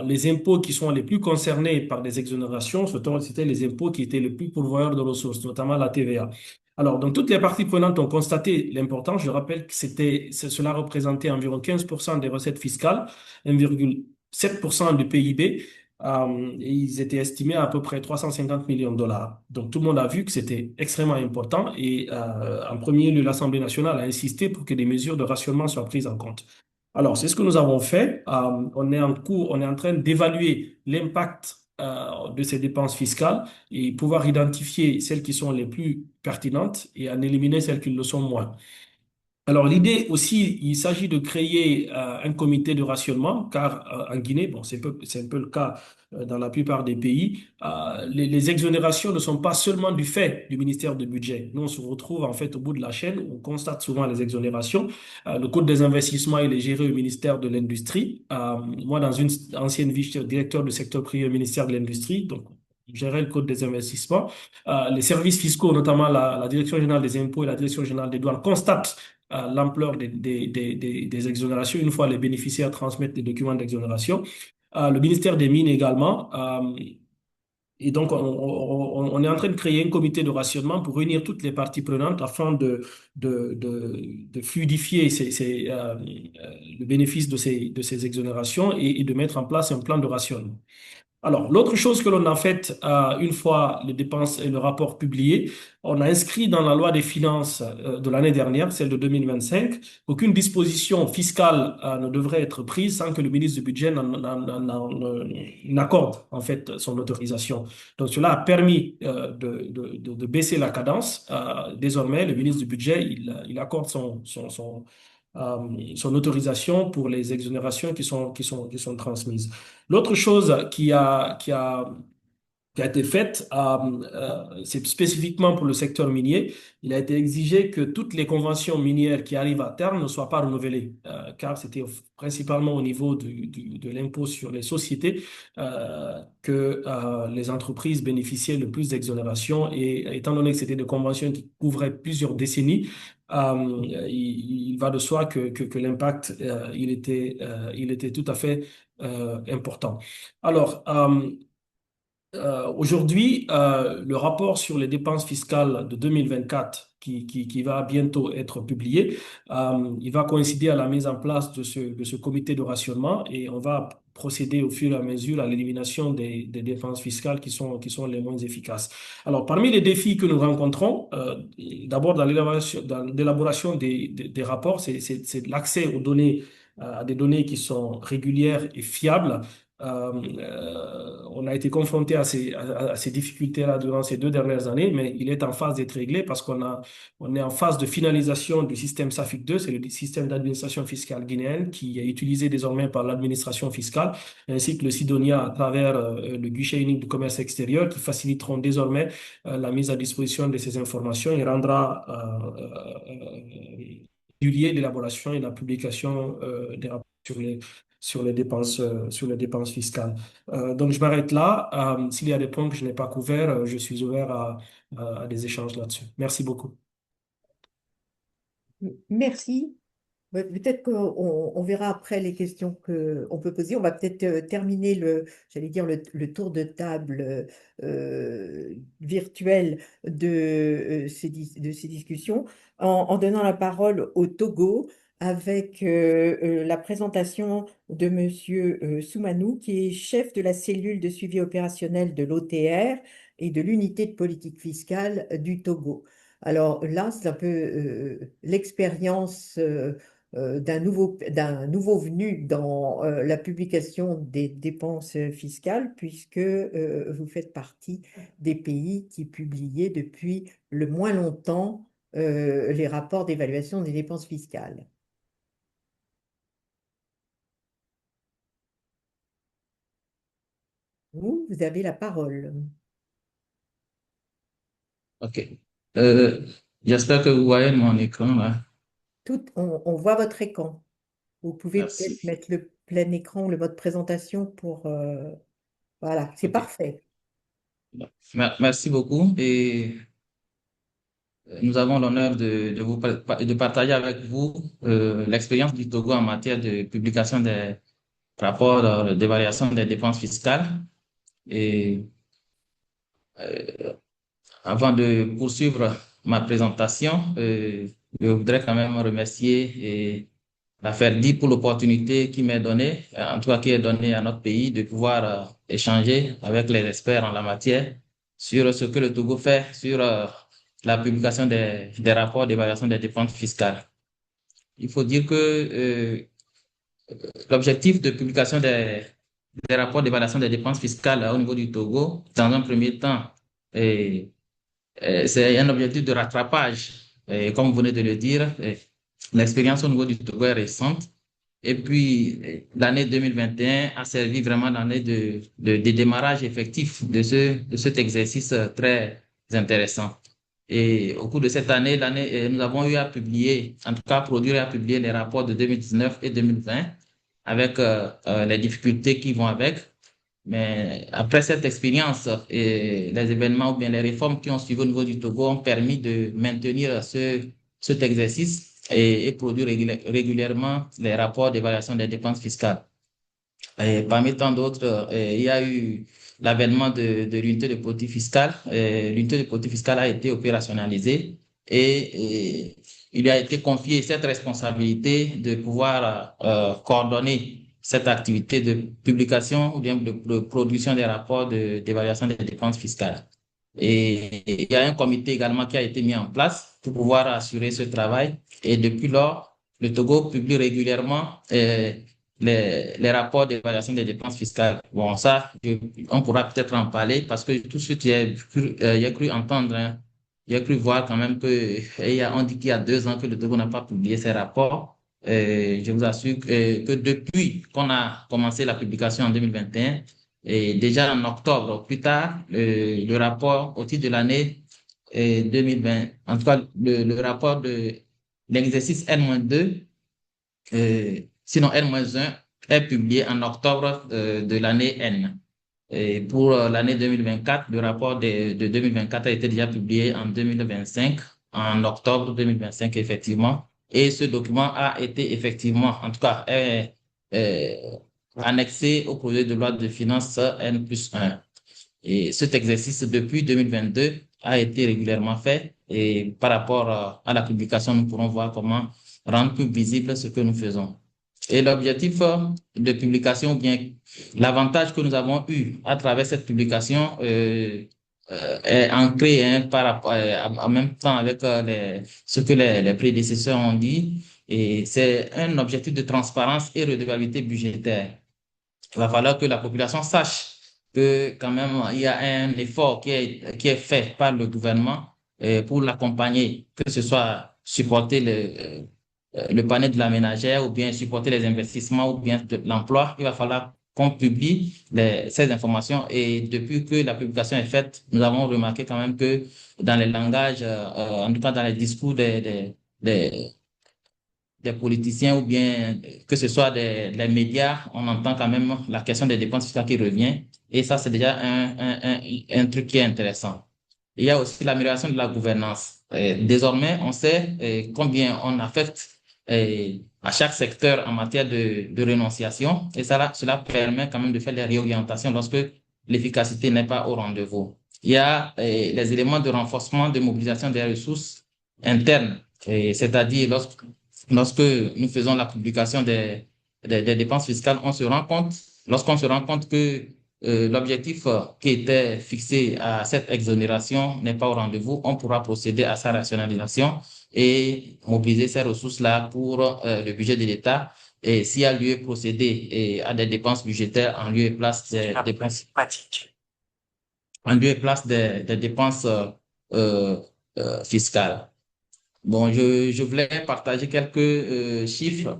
les impôts qui sont les plus concernés par des exonérations, c'était les impôts qui étaient les plus pourvoyeurs de ressources, notamment la TVA. Alors, donc toutes les parties prenantes ont constaté l'importance. Je rappelle que cela représentait environ 15% des recettes fiscales, 1,7% du PIB. Et ils étaient estimés à peu près 350 millions de dollars. Donc tout le monde a vu que c'était extrêmement important et en premier lieu, l'Assemblée nationale a insisté pour que des mesures de rationnement soient prises en compte. Alors, c'est ce que nous avons fait. On est en train d'évaluer l'impact de ces dépenses fiscales et pouvoir identifier celles qui sont les plus pertinentes et en éliminer celles qui le sont moins. Alors, l'idée aussi, il s'agit de créer un comité de rationnement, car en Guinée, bon, c'est un peu le cas dans la plupart des pays, les exonérations ne sont pas seulement du fait du ministère du Budget. Nous, on se retrouve en fait au bout de la chaîne, où on constate souvent les exonérations. Le Code des investissements, il est géré au ministère de l'Industrie. Moi, dans une ancienne vie, j'étais directeur du secteur privé au ministère de l'Industrie, donc je gérais le Code des investissements. Les services fiscaux, notamment la Direction générale des impôts et la Direction générale des douanes, constatent l'ampleur des exonérations une fois les bénéficiaires transmettent les documents d'exonération. Le ministère des Mines également. Et donc, on est en train de créer un comité de rationnement pour réunir toutes les parties prenantes afin de fluidifier le bénéfice de ces exonérations et de mettre en place un plan de rationnement. Alors, l'autre chose que l'on a faite une fois les dépenses et le rapport publié, on a inscrit dans la loi des finances de l'année dernière, celle de 2025, qu'aucune disposition fiscale ne devrait être prise sans que le ministre du Budget n'accorde en fait son autorisation. Donc, cela a permis de baisser la cadence. Désormais, le ministre du Budget, il accorde son autorisation pour les exonérations qui sont transmises. L'autre chose qui a été faite, c'est spécifiquement pour le secteur minier. Il a été exigé que toutes les conventions minières qui arrivent à terme ne soient pas renouvelées, car c'était principalement au niveau de l'impôt sur les sociétés que les entreprises bénéficiaient le plus d'exonération. Et étant donné que c'était des conventions qui couvraient plusieurs décennies, il va de soi que l'impact, il était tout à fait important. Alors, aujourd'hui, le rapport sur les dépenses fiscales de 2024, qui va bientôt être publié, il va coïncider à la mise en place de ce comité de rationnement et on va procéder au fur et à mesure à l'élimination des dépenses fiscales qui sont les moins efficaces. Alors, parmi les défis que nous rencontrons, d'abord dans l'élaboration des rapports, c'est l'accès aux données, à des données qui sont régulières et fiables. On a été confronté à ces difficultés-là durant ces 2 dernières années, mais il est en phase d'être réglé parce on est en phase de finalisation du système SAFIC 2, c'est le système d'administration fiscale guinéenne qui est utilisé désormais par l'administration fiscale, ainsi que le Sidonia à travers le guichet unique du commerce extérieur qui faciliteront désormais la mise à disposition de ces informations et rendra régulier l'élaboration et la publication des rapports sur les dépenses fiscales. Donc, je m'arrête là. S'il y a des points que je n'ai pas couverts, je suis ouvert à des échanges là-dessus. Merci beaucoup. Merci. Ouais, peut-être qu'on verra après les questions qu'on peut poser. On va peut-être terminer j'allais dire, le tour de table virtuel de ces discussions en donnant la parole au Togo avec la présentation de Monsieur Soumanou, qui est chef de la cellule de suivi opérationnel de l'OTR et de l'unité de politique fiscale du Togo. Alors là, c'est un peu l'expérience d'un nouveau venu dans la publication des dépenses fiscales, puisque vous faites partie des pays qui publiaient depuis le moins longtemps les rapports d'évaluation des dépenses fiscales. Vous avez la parole. OK. J'espère que vous voyez mon écran là. On voit votre écran. Vous pouvez peut-être Merci. mettre le plein écran ou le mode présentation pour... voilà, c'est OK. parfait. Merci beaucoup. Et nous avons l'honneur de partager avec vous l'expérience du Togo en matière de publication des rapports d'évaluation des dépenses fiscales. Et avant de poursuivre ma présentation, je voudrais quand même remercier la FERDI pour l'opportunité qui m'est donnée, en tout cas qui est donnée à notre pays, de pouvoir échanger avec les experts en la matière sur ce que le Togo fait sur la publication des rapports d'évaluation des dépenses fiscales. Il faut dire que l'objectif de publication des rapports d'évaluation des dépenses fiscales au niveau du Togo, dans un premier temps, c'est un objectif de rattrapage. Et comme vous venez de le dire, l'expérience au niveau du Togo est récente. Et puis, l'année 2021 a servi vraiment d'année de démarrage effectif de cet exercice très intéressant. Et au cours de cette année, nous avons eu à publier, en tout cas produire et à publier les rapports de 2019 et 2020 avec les difficultés qui vont avec. Mais après cette expérience, et les événements ou bien les réformes qui ont suivi au niveau du Togo ont permis de maintenir cet exercice et produire régulièrement les rapports d'évaluation des dépenses fiscales. Et parmi tant d'autres, il y a eu l'avènement de l'unité de politique fiscale. L'unité de politique fiscale a été opérationnalisée et il a été confié cette responsabilité de pouvoir coordonner cette activité de publication ou bien de production des rapports d'évaluation des dépenses fiscales. Et il y a un comité également qui a été mis en place pour pouvoir assurer ce travail. Et depuis lors, le Togo publie régulièrement les rapports d'évaluation des dépenses fiscales. Bon, ça, on pourra peut-être en parler parce que tout de suite, j'ai cru entendre, hein, j'ai cru voir quand même on dit qu'il y a 2 ans que le Togo n'a pas publié ses rapports. Je vous assure que depuis qu'on a commencé la publication en 2021, et déjà en octobre, au plus tard, le rapport au titre de l'année 2020, en tout cas le rapport de l'exercice N-2, sinon N-1, est publié en octobre de l'année N. Et pour l'année 2024, le rapport de 2024 a été déjà publié en 2025, en octobre 2025, effectivement. Et ce document a été effectivement, en tout cas, annexé au projet de loi de finances N+1. Et cet exercice, depuis 2022, a été régulièrement fait. Et par rapport à la publication, nous pourrons voir comment rendre plus visible ce que nous faisons. Et l'objectif de publication, ou bien l'avantage que nous avons eu à travers cette publication est ancré en même temps avec ce que les prédécesseurs ont dit. Et c'est un objectif de transparence et redevabilité budgétaire. Il va falloir que la population sache que quand même, il y a un effort qui est fait par le gouvernement pour l'accompagner, que ce soit supporter le panier de la ménagère ou bien supporter les investissements ou bien l'emploi. Il va falloir qu'on publie ces informations. Et depuis que la publication est faite, nous avons remarqué quand même que dans les langages, en tout cas dans les discours des politiciens ou bien que ce soit les médias, on entend quand même la question des dépenses fiscales qui revient. Et ça, c'est déjà un truc qui est intéressant. Il y a aussi l'amélioration de la gouvernance. Désormais, on sait combien on affecte à chaque secteur en matière de renonciation. Et cela permet quand même de faire les réorientations lorsque l'efficacité n'est pas au rendez-vous. Il y a les éléments de renforcement de mobilisation des ressources internes, c'est-à-dire lorsque nous faisons la publication des dépenses fiscales, lorsqu'on se rend compte que l'objectif qui était fixé à cette exonération n'est pas au rendez-vous, on pourra procéder à sa rationalisation et mobiliser ces ressources-là pour le budget de l'État. Et s'il y a lieu, procéder à des dépenses budgétaires en lieu et place des dépenses fiscales. Bon, je voulais partager quelques chiffres.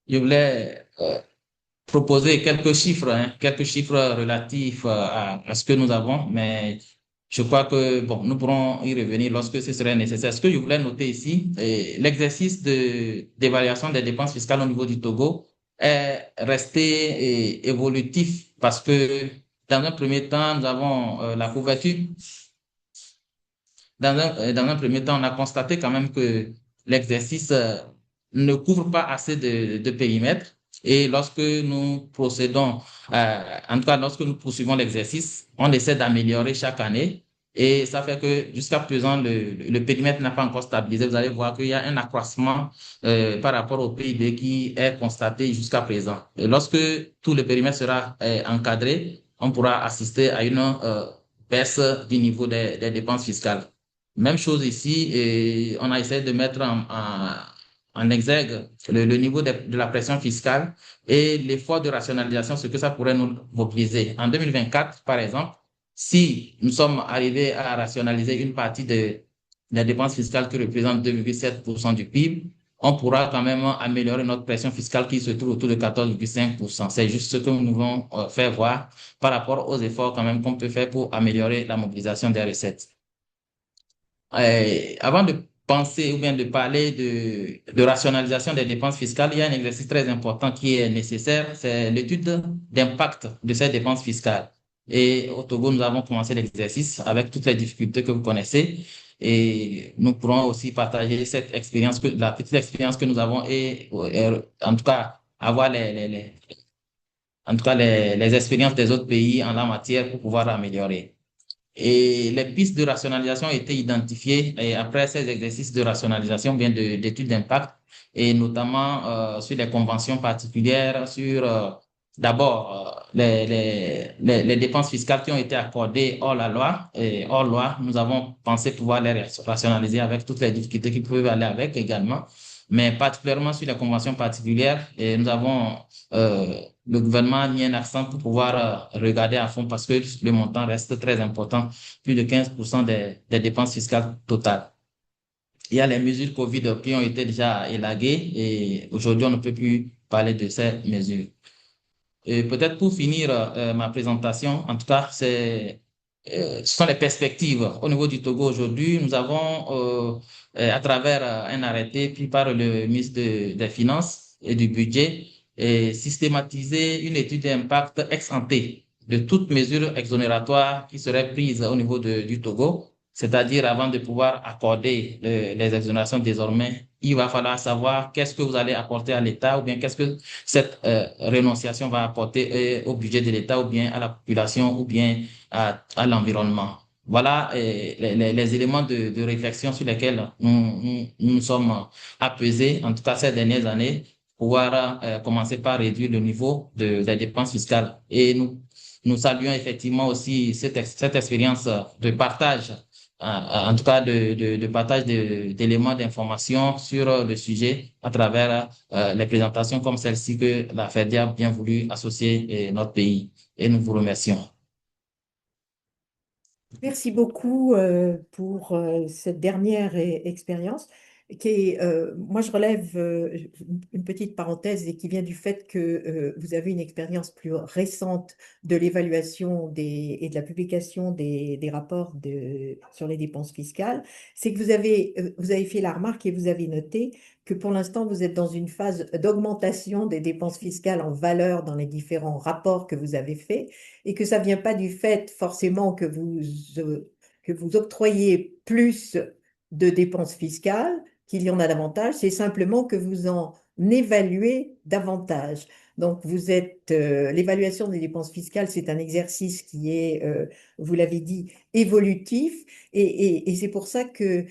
Je voulais proposer quelques chiffres relatifs à ce que nous avons, mais je crois que bon, nous pourrons y revenir lorsque ce serait nécessaire. Ce que je voulais noter ici, l'exercice d'évaluation des dépenses fiscales au niveau du Togo est resté évolutif parce que dans un premier temps, nous avons la couverture. Dans un premier temps, on a constaté quand même que l'exercice ne couvre pas assez de périmètre. Et lorsque nous procédons, en tout cas, lorsque nous poursuivons l'exercice, on essaie d'améliorer chaque année. Et ça fait que jusqu'à présent, le périmètre n'a pas encore stabilisé. Vous allez voir qu'il y a un accroissement par rapport au PIB qui est constaté jusqu'à présent. Et lorsque tout le périmètre sera encadré, on pourra assister à une baisse du niveau des dépenses fiscales. Même chose ici, et on a essayé de mettre en exergue le niveau de la pression fiscale et l'effort de rationalisation, ce que ça pourrait nous mobiliser. En 2024, par exemple, si nous sommes arrivés à rationaliser une partie des dépenses fiscales qui représentent 2,7% du PIB, on pourra quand même améliorer notre pression fiscale qui se trouve autour de 14,5%. C'est juste ce que nous devons faire voir par rapport aux efforts quand même qu'on peut faire pour améliorer la mobilisation des recettes. Avant de penser ou bien de parler de rationalisation des dépenses fiscales, il y a un exercice très important qui est nécessaire, c'est l'étude d'impact de ces dépenses fiscales. Et au Togo, nous avons commencé l'exercice avec toutes les difficultés que vous connaissez. Et nous pourrons aussi partager cette expérience, la petite expérience que nous avons et en tout cas, avoir les expériences des autres pays en la matière pour pouvoir améliorer. Et les pistes de rationalisation ont été identifiées et après ces exercices de rationalisation, bien d'études d'impact, et notamment sur les conventions particulières, sur d'abord les dépenses fiscales qui ont été accordées hors la loi et hors loi. Nous avons pensé pouvoir les rationaliser avec toutes les difficultés qui peuvent aller avec également, mais particulièrement sur les conventions particulières. Et nous avons le gouvernement a mis un accent pour pouvoir regarder à fond parce que le montant reste très important, plus de 15% des dépenses fiscales totales. Il y a les mesures Covid qui ont été déjà élaguées et aujourd'hui, on ne peut plus parler de ces mesures. Et peut-être pour finir ma présentation, en tout cas, ce sont les perspectives. Au niveau du Togo aujourd'hui, nous avons, à travers un arrêté pris par le ministre des Finances et du Budget, systématisé une étude d'impact ex ante de toutes mesures exonératoire qui seraient prises au niveau du Togo. C'est-à-dire, avant de pouvoir accorder les exonérations désormais, il va falloir savoir qu'est-ce que vous allez apporter à l'État ou bien qu'est-ce que cette renonciation va apporter au budget de l'État ou bien à la population ou bien à l'environnement. Voilà les éléments de réflexion sur lesquels nous sommes apaisés, en tout cas ces dernières années, pour pouvoir commencer par réduire le niveau des dépenses fiscales. Et nous saluons effectivement aussi cette expérience de partage en tout cas de partage d'éléments d'information sur le sujet à travers les présentations comme celle-ci que la FEDIA a bien voulu associer notre pays. Et nous vous remercions. Merci beaucoup pour cette dernière expérience moi je relève une petite parenthèse et qui vient du fait que vous avez une expérience plus récente de l'évaluation et de la publication des rapports sur les dépenses fiscales. C'est que vous avez fait la remarque et vous avez noté que pour l'instant vous êtes dans une phase d'augmentation des dépenses fiscales en valeur dans les différents rapports que vous avez faits et que ça ne vient pas du fait forcément que vous octroyez plus de dépenses fiscales, qu'il y en a davantage, c'est simplement que vous en évaluez davantage. Donc, l'évaluation des dépenses fiscales, c'est un exercice qui est, vous l'avez dit, évolutif, et c'est pour ça que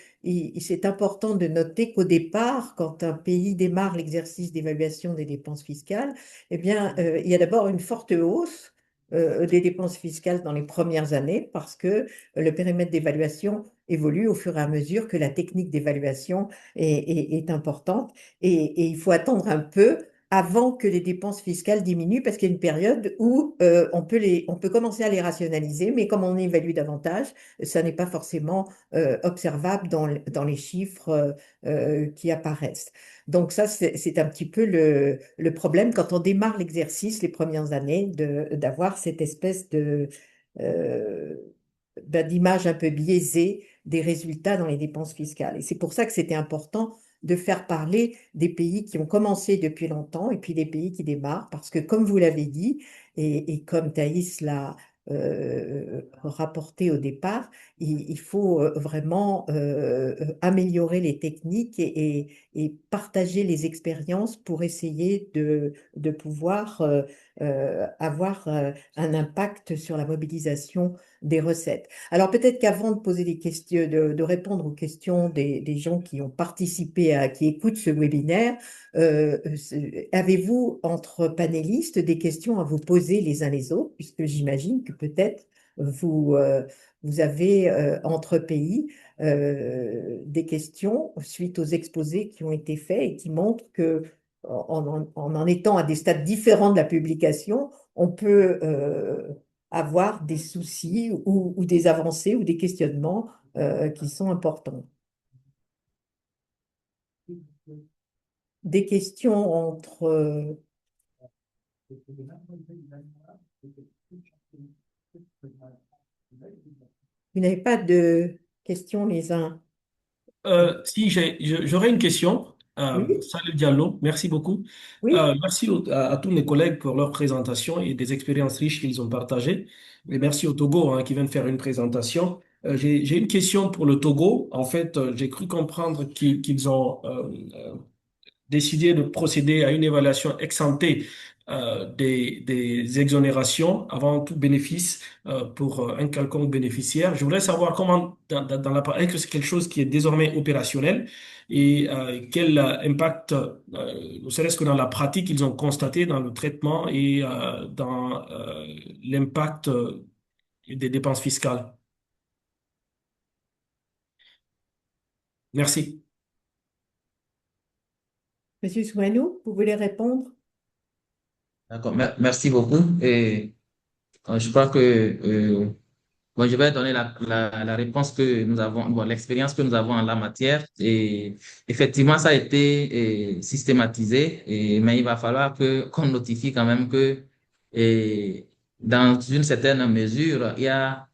c'est important de noter qu'au départ, quand un pays démarre l'exercice d'évaluation des dépenses fiscales, eh bien, il y a d'abord une forte hausse des dépenses fiscales dans les premières années parce que le périmètre d'évaluation évolue au fur et à mesure que la technique d'évaluation est importante et il faut attendre un peu avant que les dépenses fiscales diminuent parce qu'il y a une période où on peut commencer à les rationaliser, mais comme on évalue davantage, ça n'est pas forcément observable dans les chiffres qui apparaissent. Donc ça, c'est un petit peu le problème quand on démarre l'exercice les premières années d'avoir cette espèce euh, d'image un peu biaisée des résultats dans les dépenses fiscales. Et c'est pour ça que c'était important de faire parler des pays qui ont commencé depuis longtemps et puis des pays qui démarrent, parce que comme vous l'avez dit, et comme Thaïs l'a rapporté au départ, il faut vraiment améliorer les techniques et partager les expériences pour essayer de pouvoir avoir un impact sur la mobilisation des recettes. Alors peut-être qu'avant de poser des questions, de répondre aux questions des gens qui ont participé, qui écoutent ce webinaire, avez-vous entre panélistes des questions à vous poser les uns les autres, puisque j'imagine que peut-être vous avez entre pays des questions suite aux exposés qui ont été faits et qui montrent que en étant à des stades différents de la publication, on peut avoir des soucis ou des avancées ou des questionnements qui sont importants. Des questions entre... Vous n'avez pas de questions les uns? Si j'aurais une question. Oui, Salut Diallo, merci beaucoup. oui. Merci à tous mes collègues pour leur présentation et des expériences riches qu'ils ont partagées. Et merci au Togo qui vient de faire une présentation. J'ai une question pour le Togo. En fait, j'ai cru comprendre qu'ils ont décidé de procéder à une évaluation ex ante des exonérations avant tout bénéfice pour un quelconque bénéficiaire. Je voudrais savoir comment, est-ce que c'est quelque chose qui est désormais opérationnel et quel impact, ne serait-ce que dans la pratique, ils ont constaté dans le traitement et dans l'impact des dépenses fiscales. Merci. Monsieur Soumanou, vous voulez répondre? D'accord, merci beaucoup. Et je crois que bon, je vais donner la réponse que nous avons, bon, l'expérience que nous avons en la matière. Et effectivement, ça a été systématisé, mais il va falloir qu'on notifie quand même que dans une certaine mesure, il y a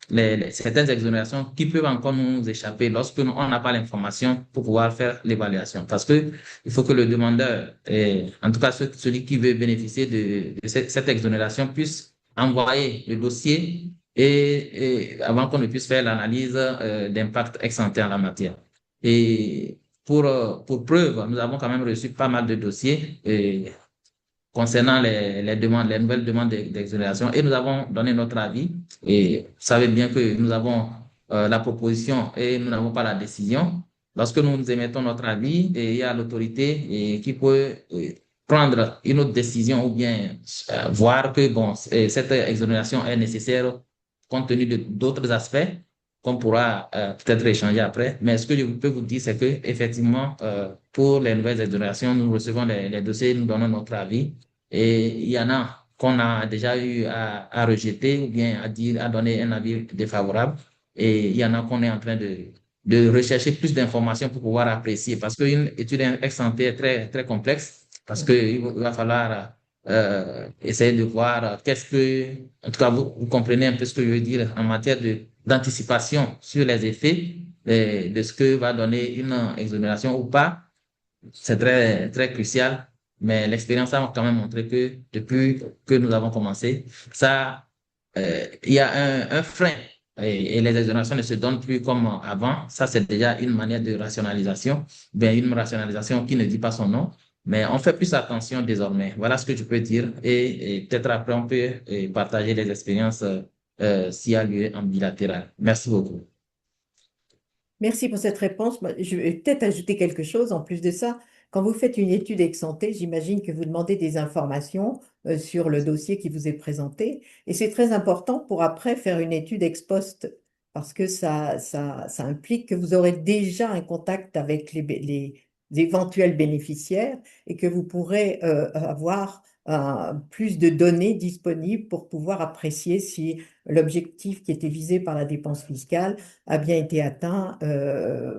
certaines exonérations qui peuvent encore nous échapper lorsque on n'a pas l'information pour pouvoir faire l'évaluation. Parce que il faut que le demandeur, en tout cas celui qui veut bénéficier de cette exonération, puisse envoyer le dossier et avant qu'on ne puisse faire l'analyse d'impact ex ante en la matière. Et pour preuve, nous avons quand même reçu pas mal de dossiers concernant les demandes, les nouvelles demandes d'exonération et nous avons donné notre avis. Et vous savez bien que nous avons la proposition et nous n'avons pas la décision. Lorsque nous émettons notre avis, et il y a l'autorité qui peut prendre une autre décision ou bien voir que bon, cette exonération est nécessaire compte tenu d'autres aspects qu'on pourra peut-être échanger après. Mais ce que je peux vous dire, c'est que effectivement, pour les nouvelles exonérations, nous recevons les dossiers, nous donnons notre avis. Et il y en a qu'on a déjà eu à rejeter ou bien à donner un avis défavorable. Et il y en a qu'on est en train de rechercher plus d'informations pour pouvoir apprécier. Parce qu'une étude ex ante est très, très complexe. Parce qu'il va falloir essayer de voir en tout cas, vous comprenez un peu ce que je veux dire en matière d'anticipation sur les effets de ce que va donner une exonération ou pas. C'est très, très crucial, mais l'expérience a quand même montré que depuis que nous avons commencé, il y a un frein et les exonérations ne se donnent plus comme avant. Ça, c'est déjà une manière de rationalisation, bien une rationalisation qui ne dit pas son nom. Mais on fait plus attention désormais. Voilà ce que je peux dire. Et peut-être après, on peut partager les expériences s'il y a lieu en bilatéral. Merci beaucoup. Merci pour cette réponse. Je vais peut-être ajouter quelque chose en plus de ça. Quand vous faites une étude ex ante, j'imagine que vous demandez des informations sur le dossier qui vous est présenté. Et c'est très important pour après faire une étude ex post parce que ça implique que vous aurez déjà un contact avec les éventuels bénéficiaires et que vous pourrez avoir plus de données disponibles pour pouvoir apprécier si l'objectif qui était visé par la dépense fiscale a bien été atteint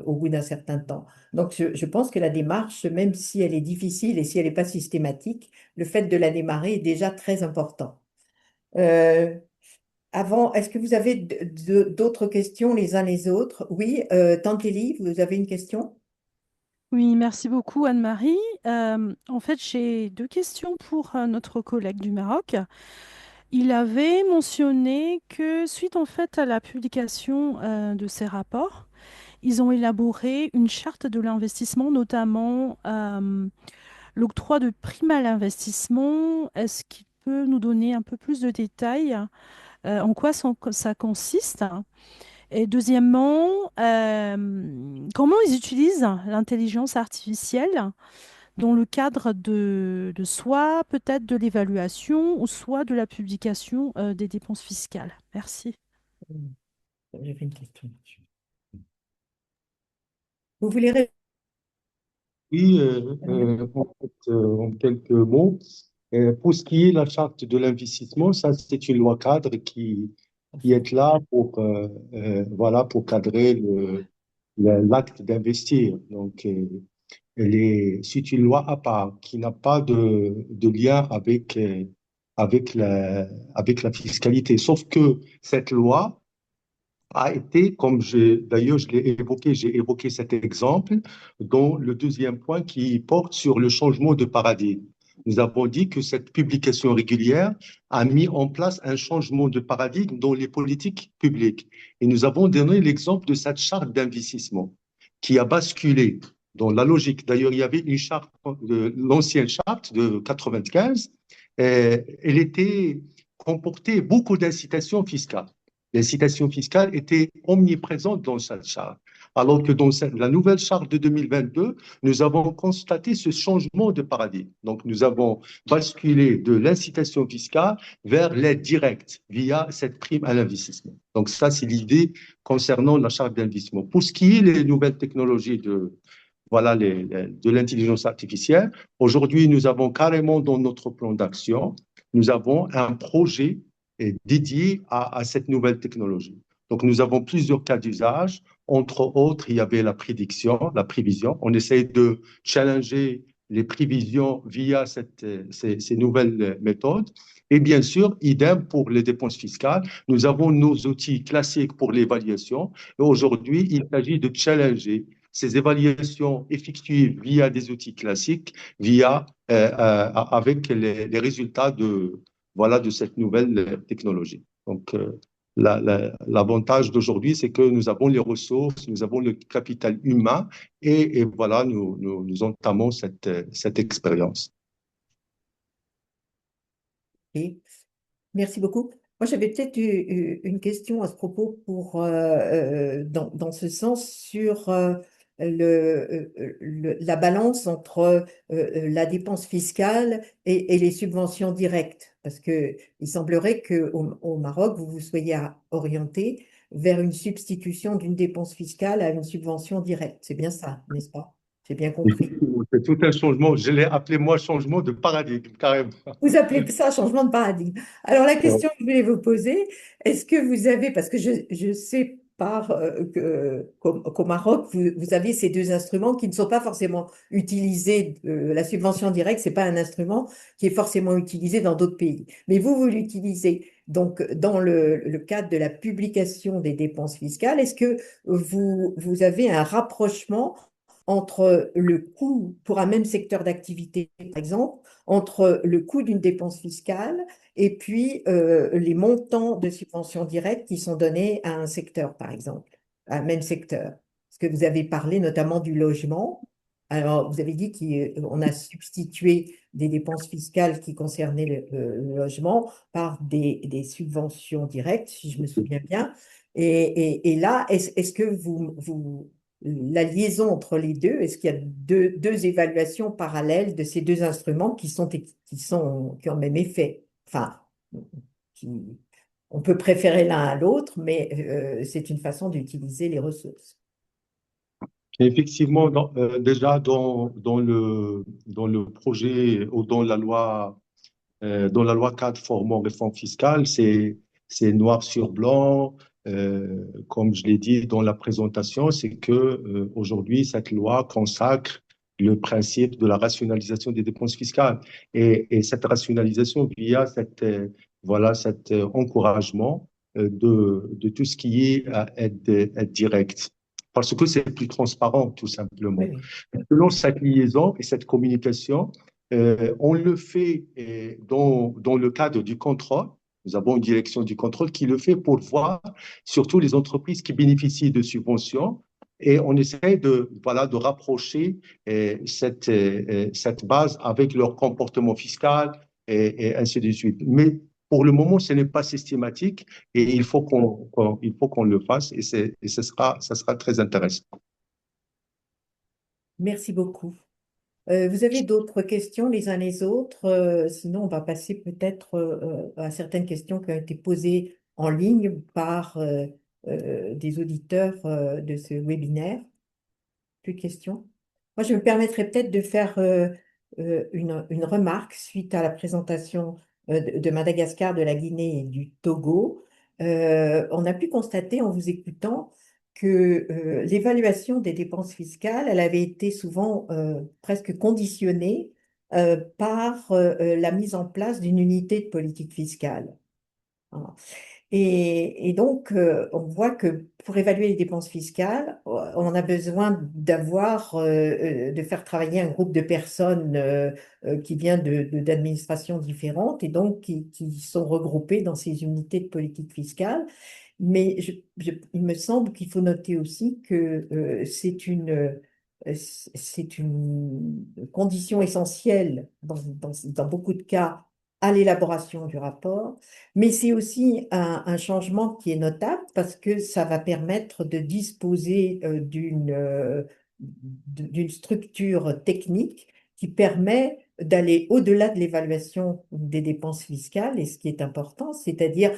au bout d'un certain temps. Donc, je pense que la démarche, même si elle est difficile et si elle n'est pas systématique, le fait de la démarrer est déjà très important. Est-ce que vous avez d'autres questions les uns les autres? Oui, Tante Élie, vous avez une question? Oui, merci beaucoup Anne-Marie. En fait, j'ai deux questions pour notre collègue du Maroc. Il avait mentionné que suite en fait à la publication de ces rapports, ils ont élaboré une charte de l'investissement, notamment l'octroi de primes à l'investissement. Est-ce qu'il peut nous donner un peu plus de détails en quoi ça consiste? Et deuxièmement, comment ils utilisent l'intelligence artificielle dans le cadre de soit peut-être de l'évaluation ou soit de la publication des dépenses fiscales? Merci. J'avais une question. Vous voulez répondre? Oui, en quelques mots, pour ce qui est de la charte de l'investissement, ça c'est une loi cadre qui est là voilà, pour cadrer l'acte d'investir. Donc, c'est une loi à part qui n'a pas de lien avec la fiscalité. Sauf que cette loi a été, d'ailleurs, j'ai évoqué cet exemple dans le deuxième point qui porte sur le changement de paradigme. Nous avons dit que cette publication régulière a mis en place un changement de paradigme dans les politiques publiques. Et nous avons donné l'exemple de cette charte d'investissement qui a basculé dans la logique. D'ailleurs, il y avait une charte, l'ancienne charte de 95, elle était comportait beaucoup d'incitations fiscales. L'incitation fiscale était omniprésente dans cette charte. Alors que dans la nouvelle charte de 2022, nous avons constaté ce changement de paradigme. Donc, nous avons basculé de l'incitation fiscale vers l'aide directe via cette prime à l'investissement. Donc, ça, c'est l'idée concernant la charte d'investissement. Pour ce qui est des nouvelles technologies de l'intelligence artificielle, aujourd'hui, nous avons carrément dans notre plan d'action, nous avons un projet dédié à cette nouvelle technologie. Donc, nous avons plusieurs cas d'usage. Entre autres, il y avait la prédiction, la prévision. On essaie de challenger les prévisions via ces nouvelles méthodes. Et bien sûr, idem pour les dépenses fiscales. Nous avons nos outils classiques pour l'évaluation. Et aujourd'hui, il s'agit de challenger ces évaluations effectuées via des outils classiques, avec les résultats de cette nouvelle technologie. Donc, l'avantage d'aujourd'hui, c'est que nous avons les ressources, nous avons le capital humain et voilà, nous entamons cette expérience. Et merci beaucoup. Moi, j'avais peut-être une question à ce propos dans ce sens sur la balance entre la dépense fiscale et les subventions directes. Parce qu'il semblerait qu'au Maroc, vous vous soyez orienté vers une substitution d'une dépense fiscale à une subvention directe. C'est bien ça, n'est-ce pas? J'ai bien compris. C'est tout un changement. Je l'ai appelé, moi, changement de paradigme, carrément. Vous appelez ça changement de paradigme. Alors, la question que je voulais vous poser, est-ce que vous avez, parce que je sais qu'au Maroc, vous avez ces deux instruments qui ne sont pas forcément utilisés. La subvention directe, c'est pas un instrument qui est forcément utilisé dans d'autres pays. Mais vous l'utilisez. Donc, dans le cadre de la publication des dépenses fiscales, est-ce que vous avez un rapprochement entre le coût pour un même secteur d'activité, par exemple, entre le coût d'une dépense fiscale et puis les montants de subventions directes qui sont donnés à un secteur, par exemple, à un même secteur. Parce que vous avez parlé notamment du logement. Alors, vous avez dit qu'on a substitué des dépenses fiscales qui concernaient le logement par des subventions directes, si je me souviens bien. Et là, est-ce que la liaison entre les deux, est-ce qu'il y a deux évaluations parallèles de ces deux instruments qui ont le même effet? Enfin, on peut préférer l'un à l'autre, mais c'est une façon d'utiliser les ressources. Effectivement, déjà dans le projet ou dans la loi cadre formant réforme fiscale, c'est noir sur blanc. Comme je l'ai dit dans la présentation, c'est que aujourd'hui cette loi consacre le principe de la rationalisation des dépenses fiscales et cette rationalisation via cet encouragement de tout ce qui est aide directe. Parce que c'est plus transparent, tout simplement. Oui. Selon cette liaison et cette communication, on le fait dans le cadre du contrôle. Nous avons une direction du contrôle qui le fait pour voir surtout les entreprises qui bénéficient de subventions et on essaie de rapprocher cette base avec leur comportement fiscal et ainsi de suite. Mais pour le moment, ce n'est pas systématique et il faut qu'on le fasse et ça sera très intéressant. Merci beaucoup. Vous avez d'autres questions les uns les autres? Sinon, on va passer peut-être à certaines questions qui ont été posées en ligne par des auditeurs de ce webinaire. Plus de questions? Moi, je me permettrais peut-être de faire une remarque suite à la présentation de Madagascar, de la Guinée et du Togo. On a pu constater en vous écoutant que l'évaluation des dépenses fiscales, elle avait été souvent presque conditionnée par la mise en place d'une unité de politique fiscale. Voilà. Et donc, on voit que pour évaluer les dépenses fiscales, on a besoin de faire travailler un groupe de personnes qui vient d'administrations différentes et donc qui sont regroupées dans ces unités de politique fiscale. Mais il me semble qu'il faut noter aussi que c'est une condition essentielle dans beaucoup de cas à l'élaboration du rapport, mais c'est aussi un changement qui est notable parce que ça va permettre de disposer d'une structure technique qui permet d'aller au-delà de l'évaluation des dépenses fiscales, et ce qui est important, c'est-à-dire,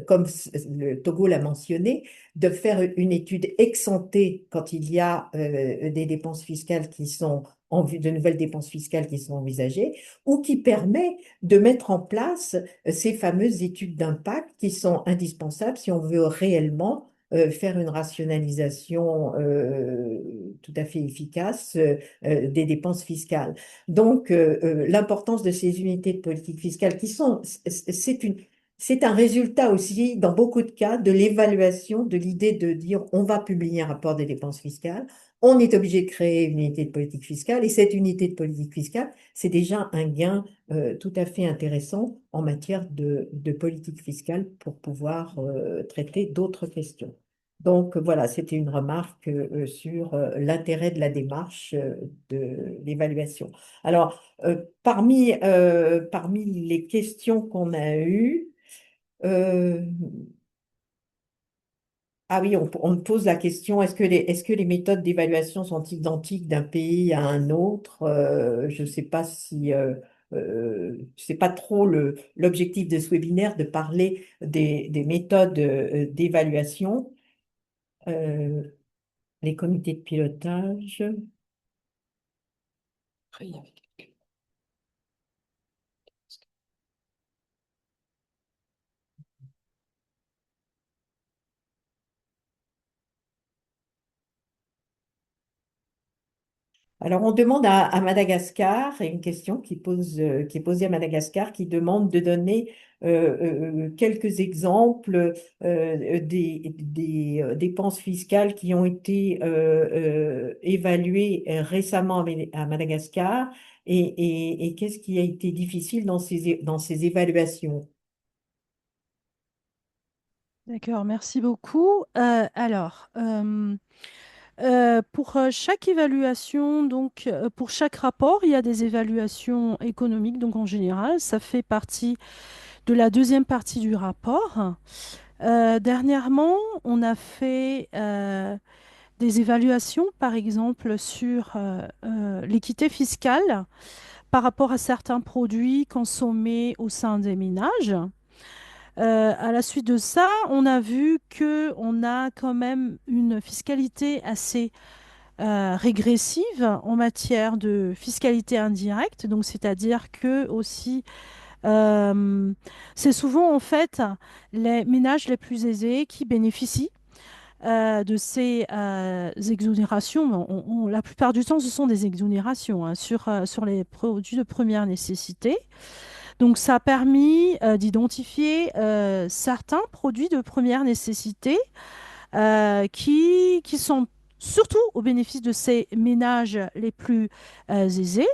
comme le Togo l'a mentionné, de faire une étude ex ante quand il y a des dépenses fiscales qui sont en vue, de nouvelles dépenses fiscales qui sont envisagées, ou qui permet de mettre en place ces fameuses études d'impact qui sont indispensables si on veut réellement faire une rationalisation tout à fait efficace des dépenses fiscales. Donc, l'importance de ces unités de politique fiscale qui sont, c'est un résultat aussi, dans beaucoup de cas, de l'évaluation de l'idée de dire on va publier un rapport des dépenses fiscales, on est obligé de créer une unité de politique fiscale, et cette unité de politique fiscale, c'est déjà un gain tout à fait intéressant en matière de politique fiscale pour pouvoir traiter d'autres questions. Donc voilà, c'était une remarque sur l'intérêt de la démarche de l'évaluation. Alors, parmi les questions qu'on a eues, euh, ah oui, on me pose la question, est-ce que les méthodes d'évaluation sont identiques d'un pays à un autre? Je ne sais pas si, c'est pas trop l'objectif de ce webinaire de parler des méthodes d'évaluation, euh, les comités de pilotage. Alors, on demande à Madagascar, et une question qui est posée à Madagascar, qui demande de donner quelques exemples des dépenses fiscales qui ont été évaluées récemment à Madagascar, et qu'est-ce qui a été difficile dans ces évaluations. D'accord, merci beaucoup. Pour chaque évaluation, donc pour chaque rapport, il y a des évaluations économiques. Donc en général, ça fait partie de la deuxième partie du rapport. Dernièrement, on a fait des évaluations, par exemple, sur l'équité fiscale par rapport à certains produits consommés au sein des ménages. À la suite de ça, on a vu que on a quand même une fiscalité assez régressive en matière de fiscalité indirecte. Donc, c'est-à-dire que aussi, euh, c'est souvent en fait les ménages les plus aisés qui bénéficient de ces exonérations. La plupart du temps, ce sont des exonérations hein, sur les produits de première nécessité. Donc, ça a permis d'identifier certains produits de première nécessité qui sont surtout au bénéfice de ces ménages les plus aisés.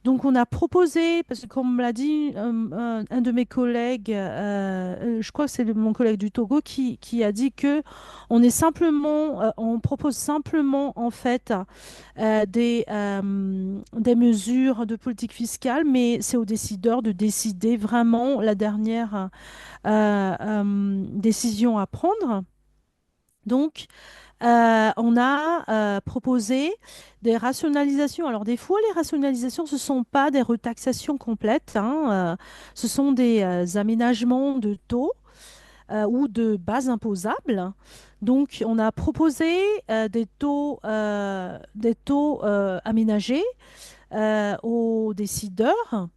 Donc, on a proposé, parce que comme l'a dit un de mes collègues, je crois que c'est mon collègue du Togo qui a dit que on propose simplement en fait des mesures de politique fiscale, mais c'est aux décideurs de décider vraiment la dernière décision à prendre. Donc, on a proposé des rationalisations. Alors, des fois, les rationalisations, ce ne sont pas des retaxations complètes, hein, ce sont des aménagements de taux ou de bases imposables. Donc, on a proposé des taux aménagés aux décideurs.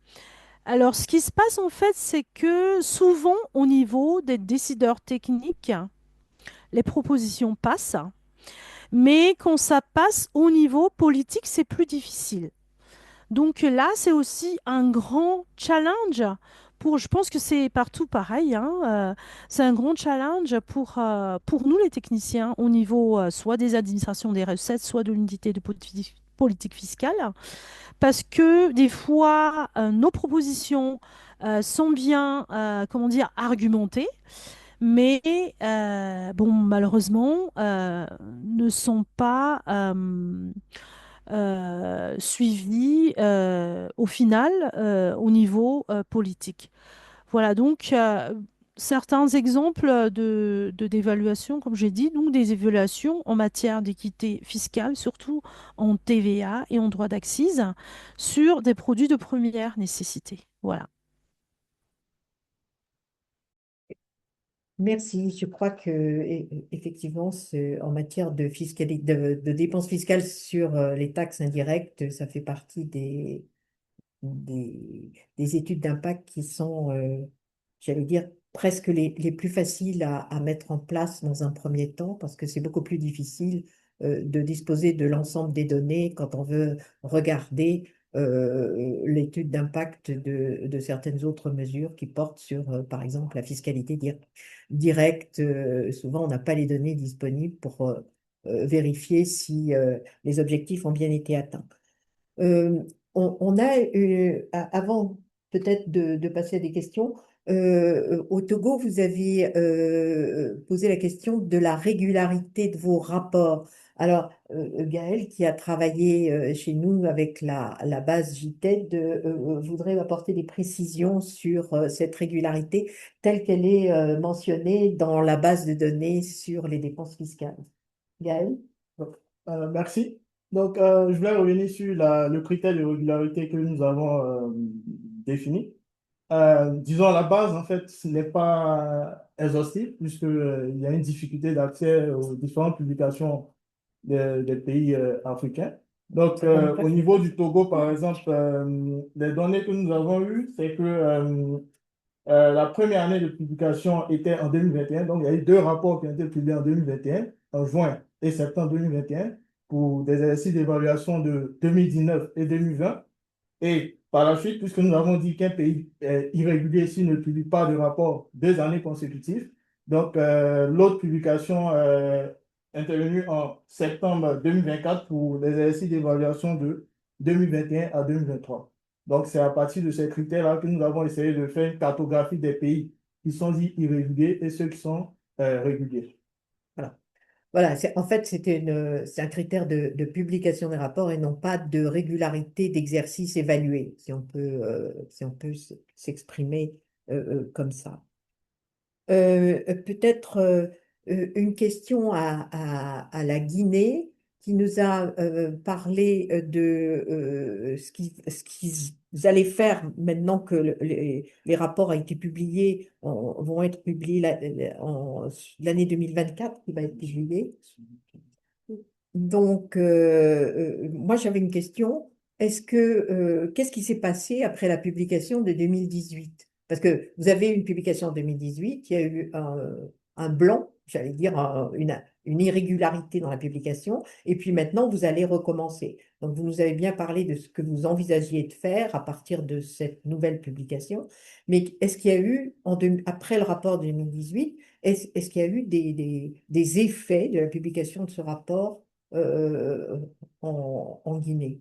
Alors, ce qui se passe en fait, c'est que souvent, au niveau des décideurs techniques, les propositions passent. Mais quand ça passe au niveau politique, c'est plus difficile. Donc là, c'est aussi un grand challenge je pense que c'est partout pareil, hein, c'est un grand challenge pour nous les techniciens au niveau soit des administrations des recettes, soit de l'unité de politique fiscale, parce que des fois, nos propositions sont bien, comment dire, argumentées, mais bon, malheureusement, ne sont pas suivis au final au niveau politique. Voilà donc certains exemples d'évaluation, comme j'ai dit, donc des évaluations en matière d'équité fiscale, surtout en TVA et en droit d'accise, sur des produits de première nécessité. Voilà. Merci. Je crois que effectivement, en matière de fiscalité, de dépenses fiscales sur les taxes indirectes, ça fait partie des études d'impact qui sont, j'allais dire, presque les plus faciles à mettre en place dans un premier temps, parce que c'est beaucoup plus difficile de disposer de l'ensemble des données quand on veut regarder l'étude d'impact de certaines autres mesures qui portent sur, par exemple, la fiscalité directe. Souvent, on n'a pas les données disponibles pour vérifier si les objectifs ont bien été atteints. Euh, on a, avant peut-être de passer à des questions, au Togo, vous avez posé la question de la régularité de vos rapports. Alors, Gaël, qui a travaillé chez nous avec la base JTED, voudrait apporter des précisions sur cette régularité telle qu'elle est mentionnée dans la base de données sur les dépenses fiscales. Gaël? Merci. Donc, je voulais revenir sur le critère de régularité que nous avons défini. Disons, à la base, en fait, ce n'est pas exhaustif, puisqu'il y a une difficulté d'accès aux différentes publications des pays africains. Donc, au niveau du Togo, par exemple, les données que nous avons eues, c'est que la première année de publication était en 2021. Donc, il y a eu deux rapports qui ont été publiés en 2021, en juin et septembre 2021, pour des exercices d'évaluation de 2019 et 2020. Et par la suite, puisque nous avons dit qu'un pays est irrégulier s'il ne publie pas de rapport 2 années consécutives, donc l'autre publication intervenue en septembre 2024 pour les exercices d'évaluation de 2021 à 2023. Donc, c'est à partir de ces critères-là que nous avons essayé de faire une cartographie des pays qui sont dits irréguliers et ceux qui sont réguliers. Voilà. Voilà, en fait, c'est un critère de publication des rapports et non pas de régularité d'exercice évalué, si on peut s'exprimer comme ça. Peut-être une question à la Guinée qui nous a parlé de ce qu'ils allaient faire maintenant que les rapports ont été publiés, vont être publiés l'année 2024 qui va être publiée. Donc, moi j'avais une question. Qu'est-ce qui s'est passé après la publication de 2018? Parce que vous avez une publication en 2018, il y a eu un blanc, j'allais dire une irrégularité dans la publication, et puis maintenant vous allez recommencer. Donc vous nous avez bien parlé de ce que vous envisagiez de faire à partir de cette nouvelle publication, mais est-ce qu'il y a eu, après le rapport de 2018, est-ce qu'il y a eu des effets de la publication de ce rapport en Guinée?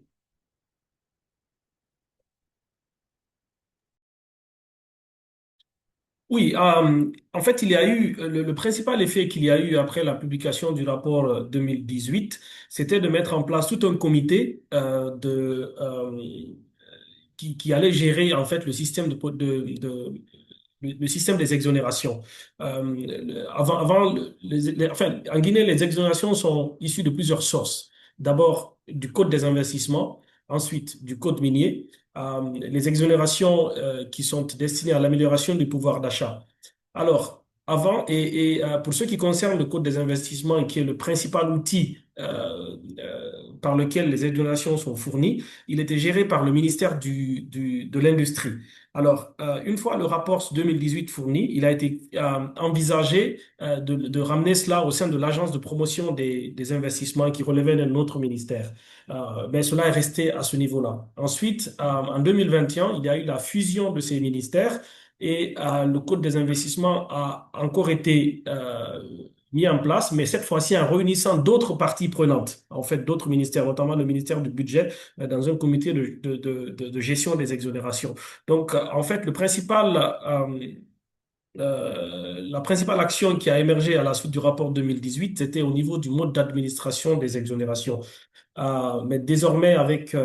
Oui, en fait, il y a eu le principal effet qu'il y a eu après la publication du rapport 2018, c'était de mettre en place tout un comité qui allait gérer en fait le système le système des exonérations. Enfin, en Guinée, les exonérations sont issues de plusieurs sources. D'abord, du code des investissements, ensuite du code minier, les exonérations qui sont destinées à l'amélioration du pouvoir d'achat. Alors, pour ce qui concerne le code des investissements, qui est le principal outil par lequel les exonérations sont fournies, il était géré par le ministère de l'Industrie. Alors, une fois le rapport 2018 fourni, il a été envisagé de ramener cela au sein de l'agence de promotion des investissements qui relevait d'un autre ministère. Mais cela est resté à ce niveau-là. Ensuite, en 2021, il y a eu la fusion de ces ministères et le code des investissements a encore été mis en place, mais cette fois-ci en réunissant d'autres parties prenantes, en fait d'autres ministères, notamment le ministère du Budget, dans un comité de gestion des exonérations. Donc, en fait, la principale action qui a émergé à la suite du rapport 2018, c'était au niveau du mode d'administration des exonérations. Mais désormais, avec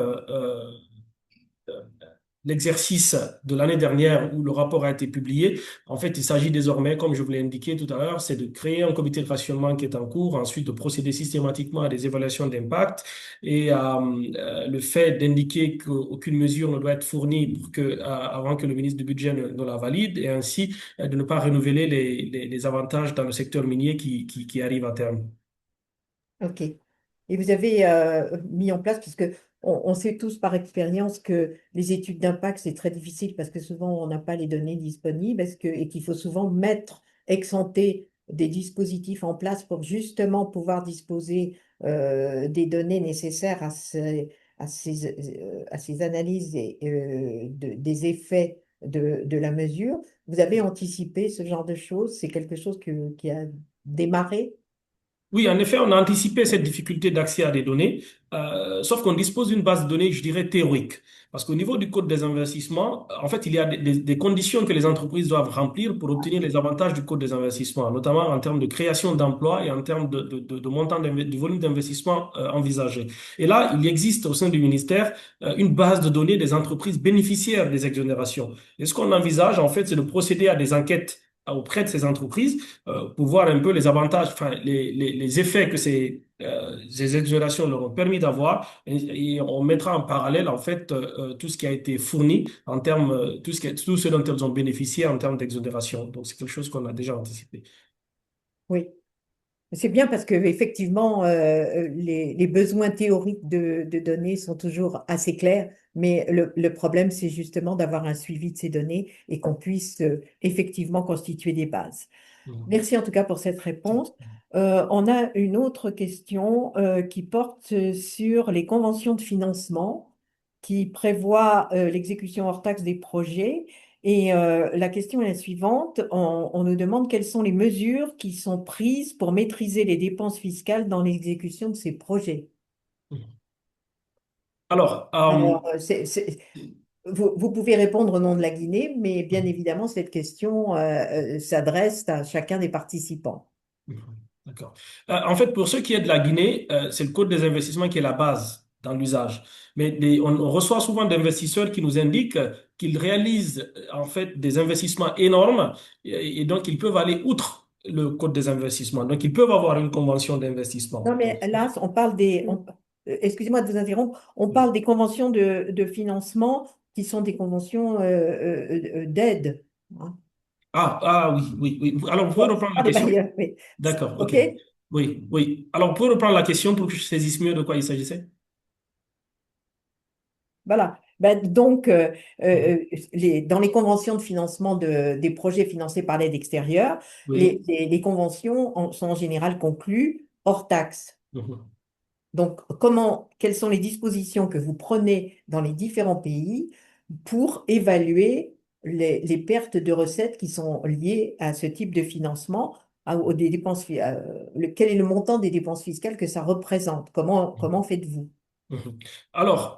l'exercice de l'année dernière où le rapport a été publié, en fait, il s'agit désormais, comme je vous l'ai indiqué tout à l'heure, c'est de créer un comité de rationnement qui est en cours, ensuite de procéder systématiquement à des évaluations d'impact et le fait d'indiquer qu'aucune mesure ne doit être fournie avant que le ministre du Budget ne la valide et ainsi de ne pas renouveler les avantages dans le secteur minier qui arrivent à terme. OK. Et vous avez mis en place, parce que on sait tous par expérience que les études d'impact, c'est très difficile parce que souvent, on n'a pas les données disponibles et qu'il faut souvent mettre ex ante des dispositifs en place pour justement pouvoir disposer des données nécessaires à ces analyses des effets de la mesure. Vous avez anticipé ce genre de choses? C'est quelque chose qui a démarré? Oui, en effet, on a anticipé cette difficulté d'accès à des données, sauf qu'on dispose d'une base de données, je dirais, théorique. Parce qu'au niveau du code des investissements, en fait, il y a des conditions que les entreprises doivent remplir pour obtenir les avantages du code des investissements, notamment en termes de création d'emplois et en termes de montant du volume d'investissement envisagé. Et là, il existe au sein du ministère une base de données des entreprises bénéficiaires des exonérations. Et ce qu'on envisage, en fait, c'est de procéder à des enquêtes auprès de ces entreprises pour voir un peu les avantages, enfin, les effets que ces exonérations leur ont permis d'avoir et on mettra en parallèle en fait tout ce qui a été fourni en termes, tout ce dont elles ont bénéficié en termes d'exonération. Donc c'est quelque chose qu'on a déjà anticipé. Oui. C'est bien parce que effectivement, les besoins théoriques de données sont toujours assez clairs, mais le problème, c'est justement d'avoir un suivi de ces données et qu'on puisse effectivement constituer des bases. Merci en tout cas pour cette réponse. On a une autre question qui porte sur les conventions de financement qui prévoient l'exécution hors taxe des projets. Et la question est la suivante. On nous demande quelles sont les mesures qui sont prises pour maîtriser les dépenses fiscales dans l'exécution de ces projets. Alors, Alors, vous pouvez répondre au nom de la Guinée, mais bien évidemment, cette question s'adresse à chacun des participants. d'accord. En fait, pour ce qui est de la Guinée, c'est le code des investissements qui est la base dans l'usage. Mais on reçoit souvent d'investisseurs qui nous indiquent qu'ils réalisent en fait des investissements énormes et donc ils peuvent aller outre le code des investissements. Donc ils peuvent avoir une convention d'investissement. Non, mais là, on parle excusez-moi de vous interrompre, on parle des conventions de financement qui sont des conventions d'aide. Hein. Oui, oui, oui. Alors, vous pouvez reprendre la Pas des question? bailleurs, mais- D'accord, ok. OK? Oui, oui. Alors, vous pouvez reprendre la question pour que je saisisse mieux de quoi il s'agissait? Voilà. Ben, donc, dans les conventions de financement des projets financés par l'aide extérieure, Oui. les conventions sont en général conclues hors taxe. Mhm. Donc, quelles sont les dispositions que vous prenez dans les différents pays pour évaluer les pertes de recettes qui sont liées à ce type de financement, aux des dépenses, quel est le montant des dépenses fiscales que ça représente? Comment faites-vous? Mhm. Alors,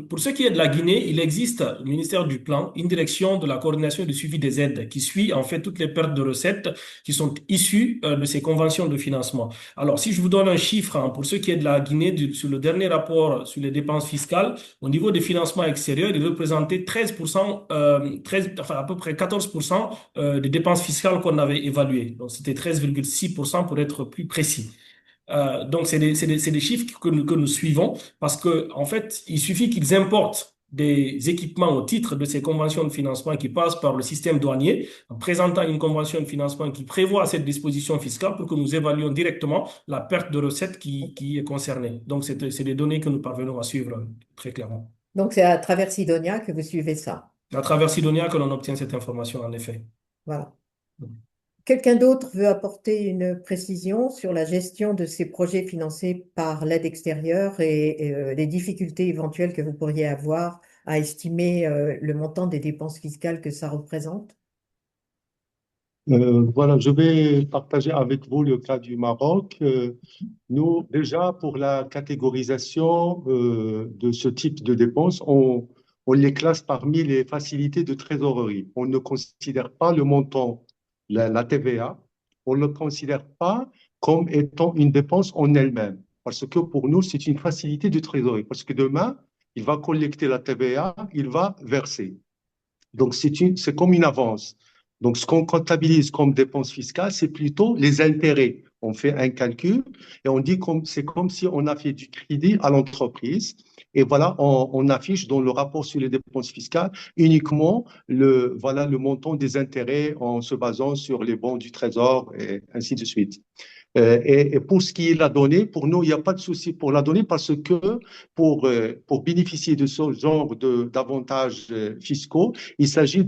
pour ce qui est de la Guinée, il existe au ministère du Plan une direction de la coordination et du suivi des aides qui suit en fait toutes les pertes de recettes qui sont issues de ces conventions de financement. Alors, si je vous donne un chiffre hein, pour ce qui est de la Guinée, sur le dernier rapport sur les dépenses fiscales, au niveau des financements extérieurs, il représentait 13%, enfin à peu près 14% des dépenses fiscales qu'on avait évaluées. Donc, c'était 13,6% pour être plus précis. Donc, c'est des chiffres que nous suivons parce que, en fait, il suffit qu'ils importent des équipements au titre de ces conventions de financement qui passent par le système douanier en présentant une convention de financement qui prévoit cette disposition fiscale pour que nous évaluions directement la perte de recettes qui est concernée. Donc, c'est des données que nous parvenons à suivre très clairement. Donc, c'est à travers Sidonia que vous suivez ça. À travers Sidonia que l'on obtient cette information, en effet. Voilà. Quelqu'un d'autre veut apporter une précision sur la gestion de ces projets financés par l'aide extérieure et les difficultés éventuelles que vous pourriez avoir à estimer le montant des dépenses fiscales que ça représente? Voilà, je vais partager avec vous le cas du Maroc. Nous, déjà, pour la catégorisation de ce type de dépenses, on les classe parmi les facilités de trésorerie. On ne considère pas le montant la TVA, on ne le considère pas comme étant une dépense en elle-même. Parce que pour nous, c'est une facilité de trésorerie. Parce que demain, il va collecter la TVA, il va verser. Donc, c'est comme une avance. Donc, ce qu'on comptabilise comme dépense fiscale, c'est plutôt les intérêts. On fait un calcul et on dit comme c'est comme si on a fait du crédit à l'entreprise. Et voilà, on affiche dans le rapport sur les dépenses fiscales uniquement voilà, le montant des intérêts en se basant sur les bons du Trésor et ainsi de suite. Et pour ce qui est de la donnée, pour nous, il n'y a pas de souci pour la donnée parce que pour bénéficier de ce genre d'avantages fiscaux, il s'agit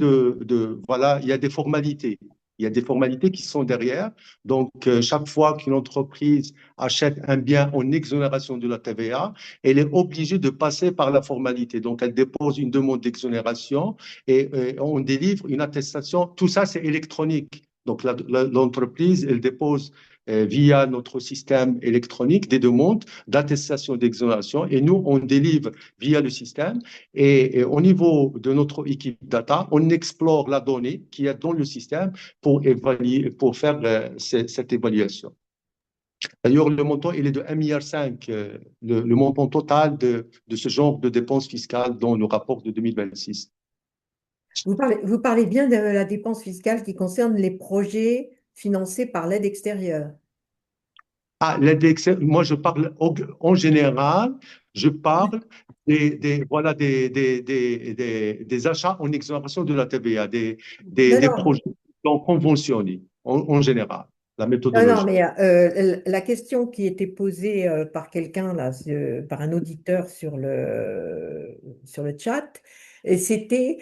voilà, il y a des formalités. Il y a des formalités qui sont derrière. Donc, chaque fois qu'une entreprise achète un bien en exonération de la TVA, elle est obligée de passer par la formalité. Donc, elle dépose une demande d'exonération et on délivre une attestation. Tout ça, c'est électronique. Donc, l'entreprise, elle dépose via notre système électronique des demandes d'attestation d'exonération et nous, on délivre via le système et au niveau de notre équipe data, on explore la donnée qui est dans le système pour évaluer, pour faire cette évaluation. D'ailleurs, le montant, il est de 1,5 milliard, le montant total de ce genre de dépenses fiscales dans le rapport de 2026. Vous parlez bien de la dépense fiscale qui concerne les projets financés par l'aide extérieure. Ah, moi, je parle en général, je parle voilà, des achats en exonération de la TVA, Non, des non, projets conventionnés en général, la non, méthodologie. mais la question qui était posée par quelqu'un, là, par un auditeur sur le chat, et c'était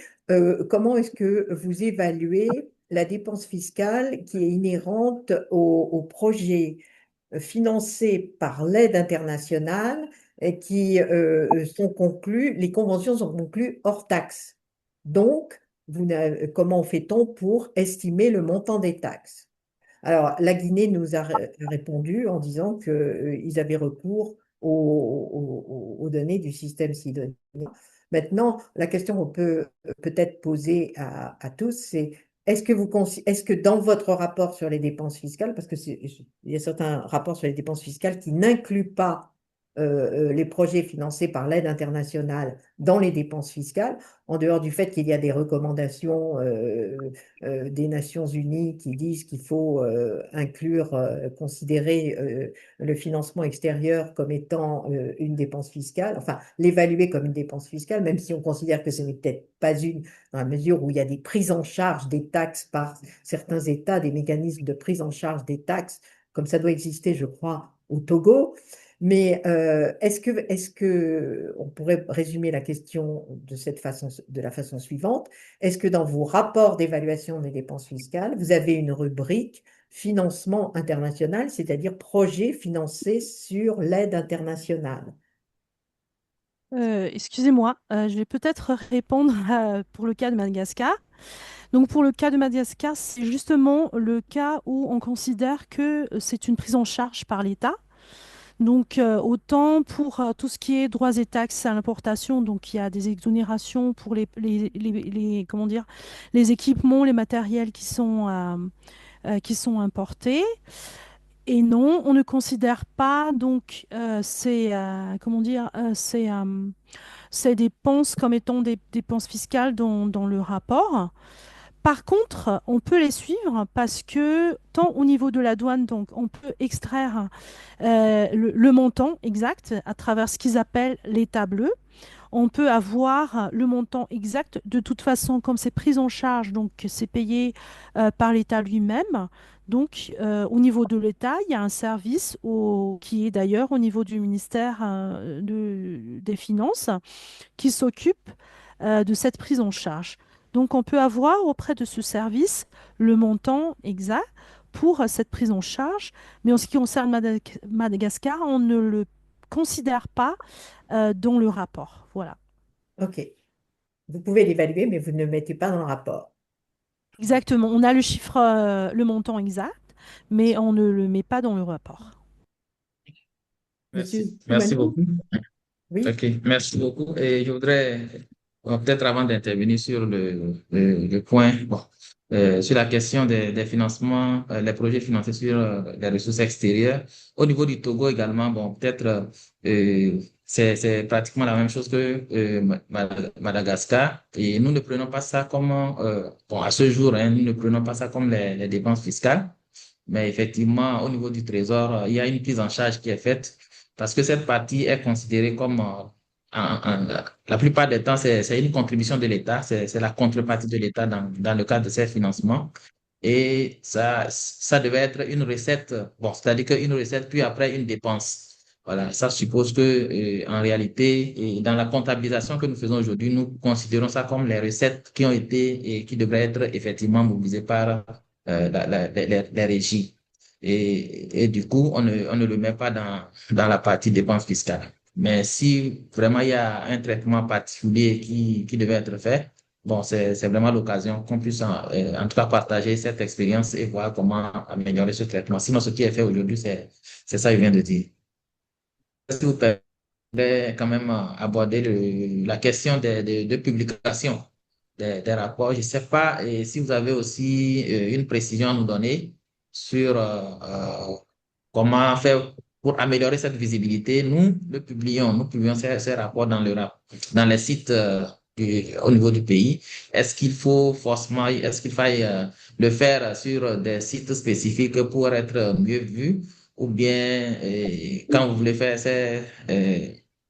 comment est-ce que vous évaluez la dépense fiscale qui est inhérente aux projets financés par l'aide internationale et qui sont conclus, les conventions sont conclues hors taxes. Donc, comment fait-on pour estimer le montant des taxes? Alors, la Guinée nous a répondu en disant qu'ils avaient recours aux données du système Sidonia. Maintenant, la question qu'on peut peut-être poser à tous, c'est est-ce que dans votre rapport sur les dépenses fiscales, parce il y a certains rapports sur les dépenses fiscales qui n'incluent pas les projets financés par l'aide internationale dans les dépenses fiscales, en dehors du fait qu'il y a des recommandations des Nations Unies qui disent qu'il faut inclure, considérer le financement extérieur comme étant une dépense fiscale, enfin l'évaluer comme une dépense fiscale, même si on considère que ce n'est peut-être pas une, dans la mesure où il y a des prises en charge des taxes par certains États, des mécanismes de prise en charge des taxes, comme ça doit exister, je crois, au Togo. Mais est-ce que on pourrait résumer la question de la façon suivante? Est-ce que dans vos rapports d'évaluation des dépenses fiscales, vous avez une rubrique financement international, c'est-à-dire projet financé sur l'aide internationale? Excusez-moi, je vais peut-être répondre pour le cas de Madagascar. Donc pour le cas de Madagascar, c'est justement le cas où on considère que c'est une prise en charge par l'État. Donc, autant pour tout ce qui est droits et taxes à l'importation, donc il y a des exonérations pour comment dire, les équipements, les matériels qui sont importés. Et non, on ne considère pas donc comment dire, ces dépenses comme étant des dépenses fiscales dans le rapport. Par contre, on peut les suivre parce que tant au niveau de la douane, donc on peut extraire le montant exact à travers ce qu'ils appellent l'état bleu. On peut avoir le montant exact. De toute façon, comme c'est pris en charge, donc c'est payé par l'État lui-même. Donc, au niveau de l'État, il y a un service qui est d'ailleurs au niveau du ministère des Finances qui s'occupe de cette prise en charge. Donc, on peut avoir auprès de ce service le montant exact pour cette prise en charge. Mais en ce qui concerne Madagascar, on ne le considère pas dans le rapport. Voilà. OK. Vous pouvez l'évaluer, mais vous ne le mettez pas dans le rapport. Exactement. On a le chiffre, le montant exact, mais on ne le met pas dans le rapport. Monsieur Merci Soumanou? beaucoup. Oui. OK, merci beaucoup. Et je voudrais, peut-être avant d'intervenir sur le point, bon, sur la question des financements, les projets financés sur les ressources extérieures. Au niveau du Togo également, bon, peut-être c'est pratiquement la même chose que Madagascar. Et nous ne prenons pas ça comme, bon, à ce jour, hein, nous ne prenons pas ça comme les dépenses fiscales. Mais effectivement, au niveau du Trésor, il y a une prise en charge qui est faite parce que cette partie est considérée comme, la plupart des temps, c'est une contribution de l'État, c'est la contrepartie de l'État dans le cadre de ces financements. Et ça devait être une recette, bon, c'est-à-dire qu'une recette, puis après une dépense. Voilà, ça suppose que, en réalité, et dans la comptabilisation que nous faisons aujourd'hui, nous considérons ça comme les recettes qui ont été et qui devraient être effectivement mobilisées par les régies. Et du coup, on ne le met pas dans la partie dépenses fiscales. Mais si vraiment il y a un traitement particulier qui devait être fait, bon, c'est vraiment l'occasion qu'on puisse en tout cas partager cette expérience et voir comment améliorer ce traitement. Sinon, ce qui est fait aujourd'hui, c'est ça que je viens de dire. Est-ce que vous pouvez quand même aborder la question de publication des rapports? Je ne sais pas si vous avez aussi une précision à nous donner sur comment faire pour améliorer cette visibilité. Nous publions ces rapports dans les sites au niveau du pays. Est-ce qu'il faut forcément, est-ce qu'il faille le faire sur des sites spécifiques pour être mieux vu? Ou bien, quand vous voulez faire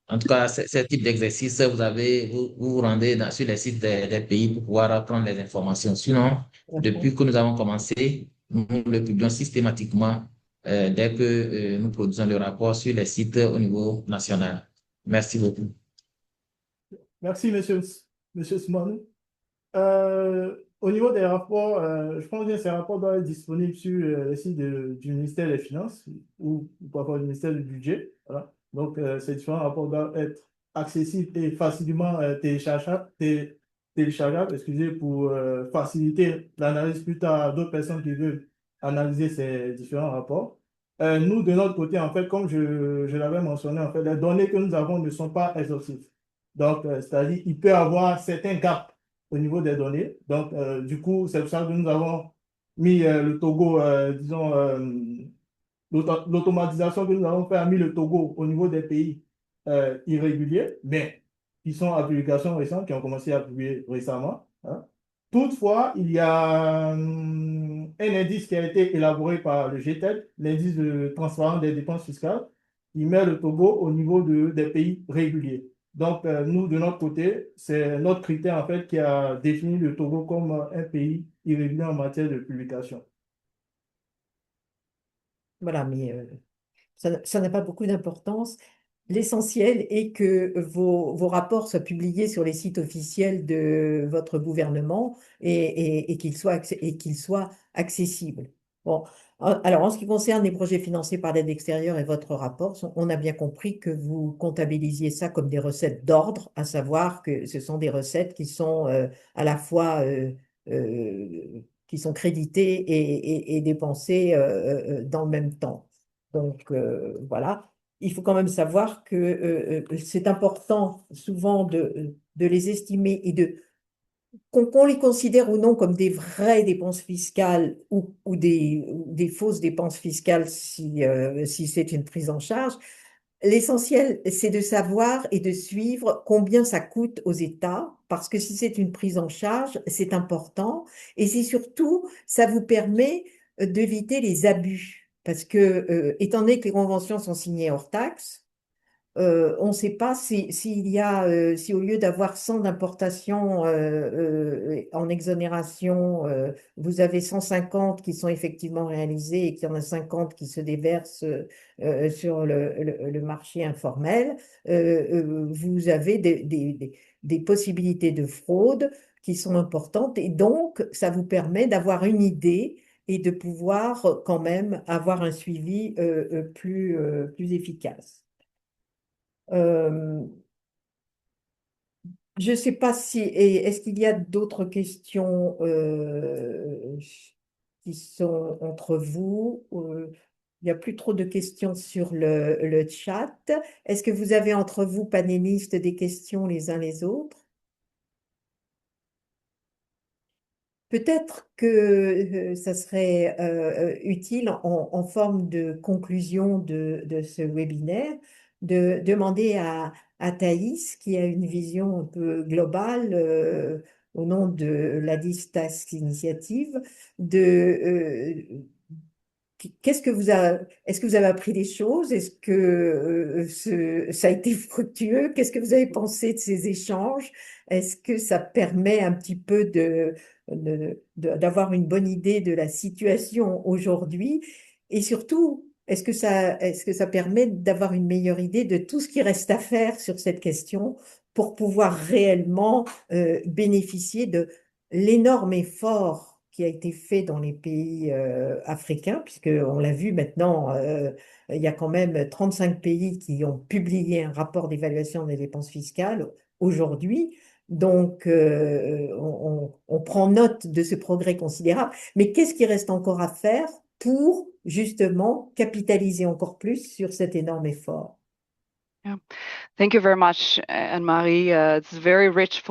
en tout cas, ce type d'exercice, vous vous rendez sur les sites des pays pour pouvoir prendre les informations. Sinon, depuis que nous avons commencé, nous le publions systématiquement dès que nous produisons le rapport sur les sites au niveau national. Merci beaucoup. Merci, monsieur Simon. Au niveau des rapports, je pense que ces rapports doivent être disponibles sur le site du ministère des Finances ou parfois du ministère du Budget. Voilà. Donc, ces différents rapports doivent être accessibles et facilement téléchargeables, excusez, pour faciliter l'analyse plus tard à d'autres personnes qui veulent analyser ces différents rapports. Nous, de notre côté, en fait, comme je l'avais mentionné, en fait, les données que nous avons ne sont pas exhaustives. Donc, c'est-à-dire qu'il peut y avoir certains gaps au niveau des données. Donc, du coup, c'est pour ça que nous avons mis le Togo, disons, l'automatisation que nous avons fait a mis le Togo au niveau des pays irréguliers, mais qui sont à publication récente, qui ont commencé à publier récemment. Hein. Toutefois, il y a un indice qui a été élaboré par le GTED, l'indice de transparence des dépenses fiscales, qui met le Togo au niveau des pays réguliers. Donc, nous, de notre côté, c'est notre critère, en fait, qui a défini le Togo comme un pays irrégulier en matière de publication. Voilà, mais ça n'a pas beaucoup d'importance. L'essentiel est que vos rapports soient publiés sur les sites officiels de votre gouvernement et qu'ils soient accessibles. Bon, alors, en ce qui concerne les projets financés par l'aide extérieure et votre rapport, on a bien compris que vous comptabilisiez ça comme des recettes d'ordre, à savoir que ce sont des recettes qui sont à la fois qui sont créditées et dépensées dans le même temps. Donc, voilà. Il faut quand même savoir que c'est important souvent de les estimer et qu'on les considère ou non comme des vraies dépenses fiscales ou des fausses dépenses fiscales si c'est une prise en charge. L'essentiel, c'est de savoir et de suivre combien ça coûte aux États, parce que si c'est une prise en charge, c'est important. Et c'est surtout, ça vous permet d'éviter les abus. Parce que, étant donné que les conventions sont signées hors taxe, on ne sait pas si au lieu d'avoir 100 d'importation en exonération, vous avez 150 qui sont effectivement réalisés et qu'il y en a 50 qui se déversent sur le marché informel, vous avez des possibilités de fraude qui sont importantes et donc ça vous permet d'avoir une idée et de pouvoir quand même avoir un suivi plus efficace. Euh, je ne sais pas si... Est-ce qu'il y a d'autres questions qui sont entre vous? Il n'y a plus trop de questions sur le chat. Est-ce que vous avez entre vous, panélistes, des questions les uns les autres? peut-être que ça serait utile en forme de conclusion de ce webinaire de demander à Thaïs, qui a une vision un peu globale au nom de la Task Initiative, qu'est-ce que est-ce que vous avez appris des choses? Est-ce que ça a été fructueux? Qu'est-ce que vous avez pensé de ces échanges? Est-ce que ça permet un petit peu d'avoir une bonne idée de la situation aujourd'hui? Et surtout, est-ce que ça permet d'avoir une meilleure idée de tout ce qui reste à faire sur cette question pour pouvoir réellement bénéficier de l'énorme effort qui a été fait dans les pays africains, puisqu'on l'a vu maintenant, il y a quand même 35 pays qui ont publié un rapport d'évaluation des dépenses fiscales aujourd'hui. Donc, on prend note de ce progrès considérable. Mais qu'est-ce qui reste encore à faire pour justement capitaliser encore plus sur cet énorme effort? Yeah. Thank you very much, Anne-Marie. It's a very rich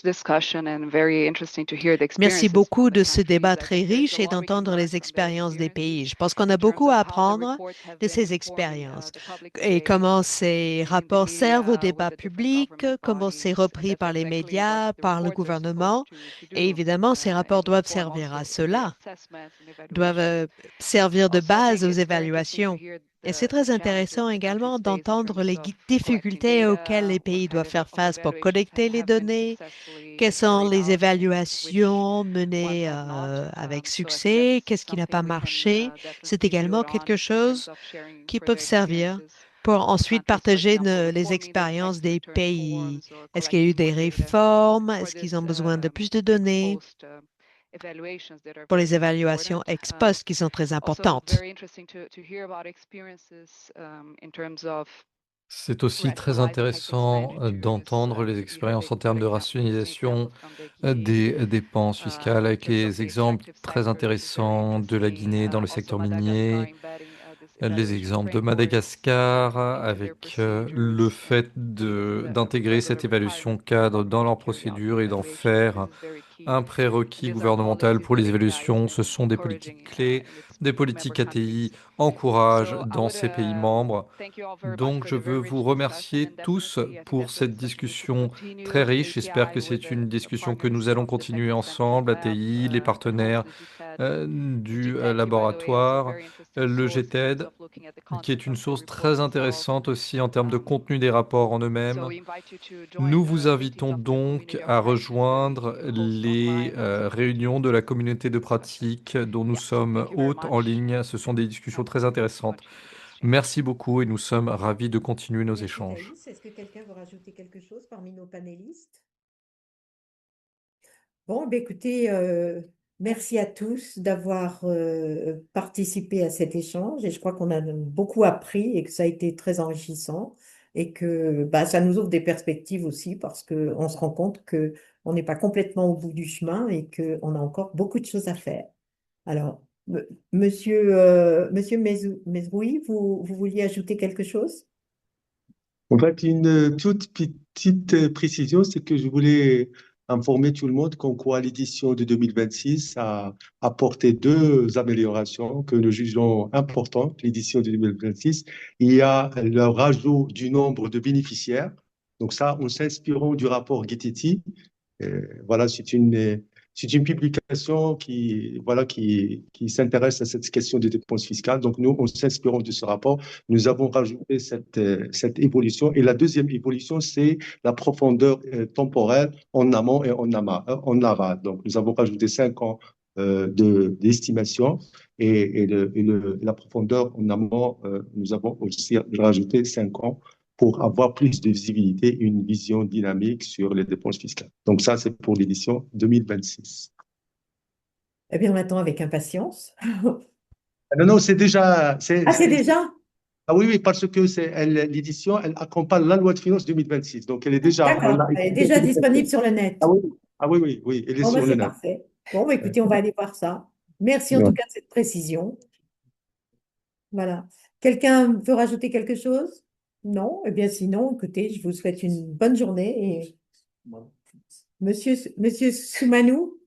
discussion and very interesting to hear the Merci experiences beaucoup from the de ce countries. débat I très think there's riche a et lot we can d'entendre learn les from the expériences des pays. experience Je pense qu'on in a terms beaucoup of à how the apprendre reports have de been ces informing expériences the public et debate comment ces in the rapports servent au media with débat the different public, government comment c'est bodies. repris That's par les exactly what médias, the par le reports are gouvernement. supposed to Et do évidemment, ces rapports and doivent inform servir à also their cela, assessments and doivent evaluations. servir de Also, I base think aux it's very interesting to évaluations. hear Et c'est the très challenges intéressant the countries également face in d'entendre terms les of collecting difficultés auxquelles data, les what pays kind doivent faire of face pour evaluations collecter les have been données, successfully quelles sont carried les out and which évaluations ones menées have not. avec So I think succès, that's qu'est-ce qui n'a something pas we can marché. C'est definitely également build quelque on in terms chose of sharing qui further peuvent servir experiences pour of ensuite countries, for partager example, les reforming their tax expériences des return pays. forms or Est-ce qu'il y a eu collecting des more data réformes? for Est-ce qu'ils ont this besoin de plus de ex données post evaluations that are pour les very évaluations important. ex post qui sont très Also importantes? very interesting to hear about experiences in terms of C'est aussi très rationalizing tax intéressant expenditures. d'entendre les You had expériences en good termes de examples, interesting rationalisation examples from the Guinea des dépenses fiscales, in avec terms of les the exemples extractive très sector, which is very intéressants de la interesting. Guinée dans le Also secteur Madagascar minier, embedding this les evaluation exemples de frameworks Madagascar, into their avec le procedures fait with d'intégrer cette regular évaluation requirements for cadre dans governments to leurs carry out procédures et d'en evaluations. So faire this is very key. un prérequis These are gouvernemental policies pour that les API has évaluations. been Ce sont des politiques encouraging clés, in its des member politiques ATI countries. encouragent So I dans would ces pays membres. thank you all very much Donc, for je the very veux vous rich discussion remercier and tous definitely I think pour that's a cette discussion we should discussion très continue with riche. J'espère que API, with c'est une the discussion que nous partners allons of the continuer Tax Exemptions ensemble, Lab, ATI, les the host, partenaires the du GTED, by the way, also a laboratoire, very interesting le source in terms GTED, of looking at the qui est content une of the source report très itself. intéressante aussi en termes de contenu des rapports en So eux-mêmes. we invite you to join Nous vous the meetings invitons of the donc Community of à Practice that we rejoindre do host les online and to réunions de contribute la to communauté de the discussion. pratique dont nous Yeah, so sommes thank you very hôtes en much ligne. Ce sont des and discussions have très intéressantes. continue the exchange. Merci beaucoup et nous sommes ravis de continuer nos Merci échanges. Thaïs. Est-ce que quelqu'un veut rajouter quelque chose parmi nos panélistes? Bon, ben écoutez, merci à tous d'avoir participé à cet échange et je crois qu'on a beaucoup appris et que ça a été très enrichissant et que bah, ça nous ouvre des perspectives aussi parce qu'on se rend compte qu'on n'est pas complètement au bout du chemin et qu'on a encore beaucoup de choses à faire. Alors, monsieur Mezroui, vous vouliez ajouter quelque chose? En fait, une toute petite précision, c'est que je voulais informer tout le monde qu'en quoi l'édition de 2026 a apporté deux améliorations que nous jugeons importantes. L'édition de 2026, il y a le rajout du nombre de bénéficiaires. Donc ça, en s'inspirant du rapport Guititi, voilà, c'est une publication qui, voilà, qui s'intéresse à cette question des dépenses fiscales. Donc, nous, en s'inspirant de ce rapport, nous avons rajouté cette évolution. Et la deuxième évolution, c'est la profondeur temporelle en amont et en aval. Donc, nous avons rajouté 5 ans d'estimation la profondeur en amont, nous avons aussi rajouté 5 ans pour avoir plus de visibilité et une vision dynamique sur les dépenses fiscales. Donc ça, c'est pour l'édition 2026. Eh bien, on attend avec impatience. Non, non, c'est déjà... Ah, c'est déjà? Ah oui, oui, parce que l'édition, elle accompagne la loi de finances 2026. Donc, elle est déjà... D'accord, elle est déjà disponible sur le net. Ah oui, ah oui, oui, oui, elle est Bon, bah, sur le c'est net. parfait. Bon, bah, écoutez, on va aller voir ça. Merci en tout cas de cette précision. Voilà. Quelqu'un veut rajouter quelque chose? Non? Eh bien, sinon, écoutez, je vous souhaite une bonne journée. Et... Monsieur Soumanou?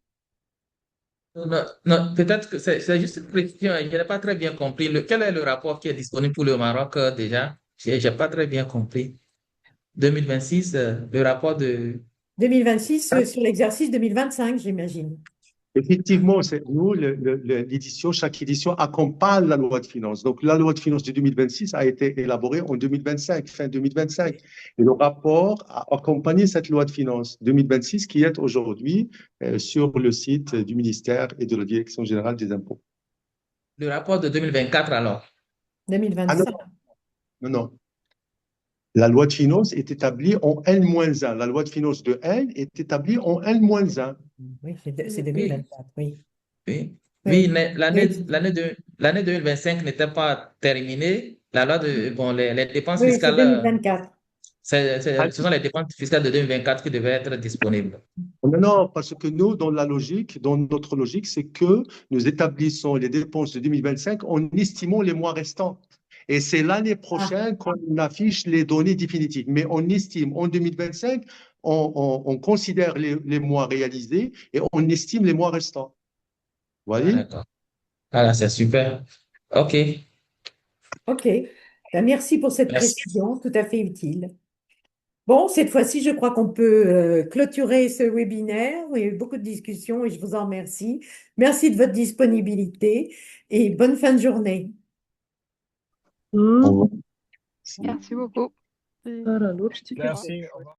Non, non, peut-être que c'est juste une question, je n'ai pas très bien compris. Quel est le rapport qui est disponible pour le Maroc déjà? Je n'ai pas très bien compris. 2026, le rapport de... 2026 sur l'exercice 2025, j'imagine. Effectivement, nous, l'édition, chaque édition accompagne la loi de finances. Donc, la loi de finances de 2026 a été élaborée en 2025, fin 2025. Et le rapport a accompagné cette loi de finances 2026 qui est aujourd'hui sur le site du ministère et de la Direction générale des impôts. Le rapport de 2024 alors? 2025. Non, non. La loi de finances est établie en N-1. La loi de finances de N est établie en N-1. Oui, c'est 2024, oui. Oui, Oui. l'année 2025 n'était pas terminée. La loi de, bon, les dépenses Oui, c'est fiscales, 2024. ce sont les dépenses fiscales de 2024 qui devaient être disponibles. Non, non, parce que nous, dans notre logique, c'est que nous établissons les dépenses de 2025 en estimant les mois restants. Et c'est l'année prochaine qu'on affiche les données définitives. Mais on estime en 2025, on considère les mois réalisés et on estime les mois restants. Vous voyez? D'accord. Voilà, c'est super. OK. OK. Ben, merci pour cette Merci. précision, tout à fait utile. Bon, cette fois-ci, je crois qu'on peut clôturer ce webinaire. Il y a eu beaucoup de discussions et je vous en remercie. Merci de votre disponibilité et bonne fin de journée. Au revoir. Merci beaucoup. Merci. Merci. Au revoir.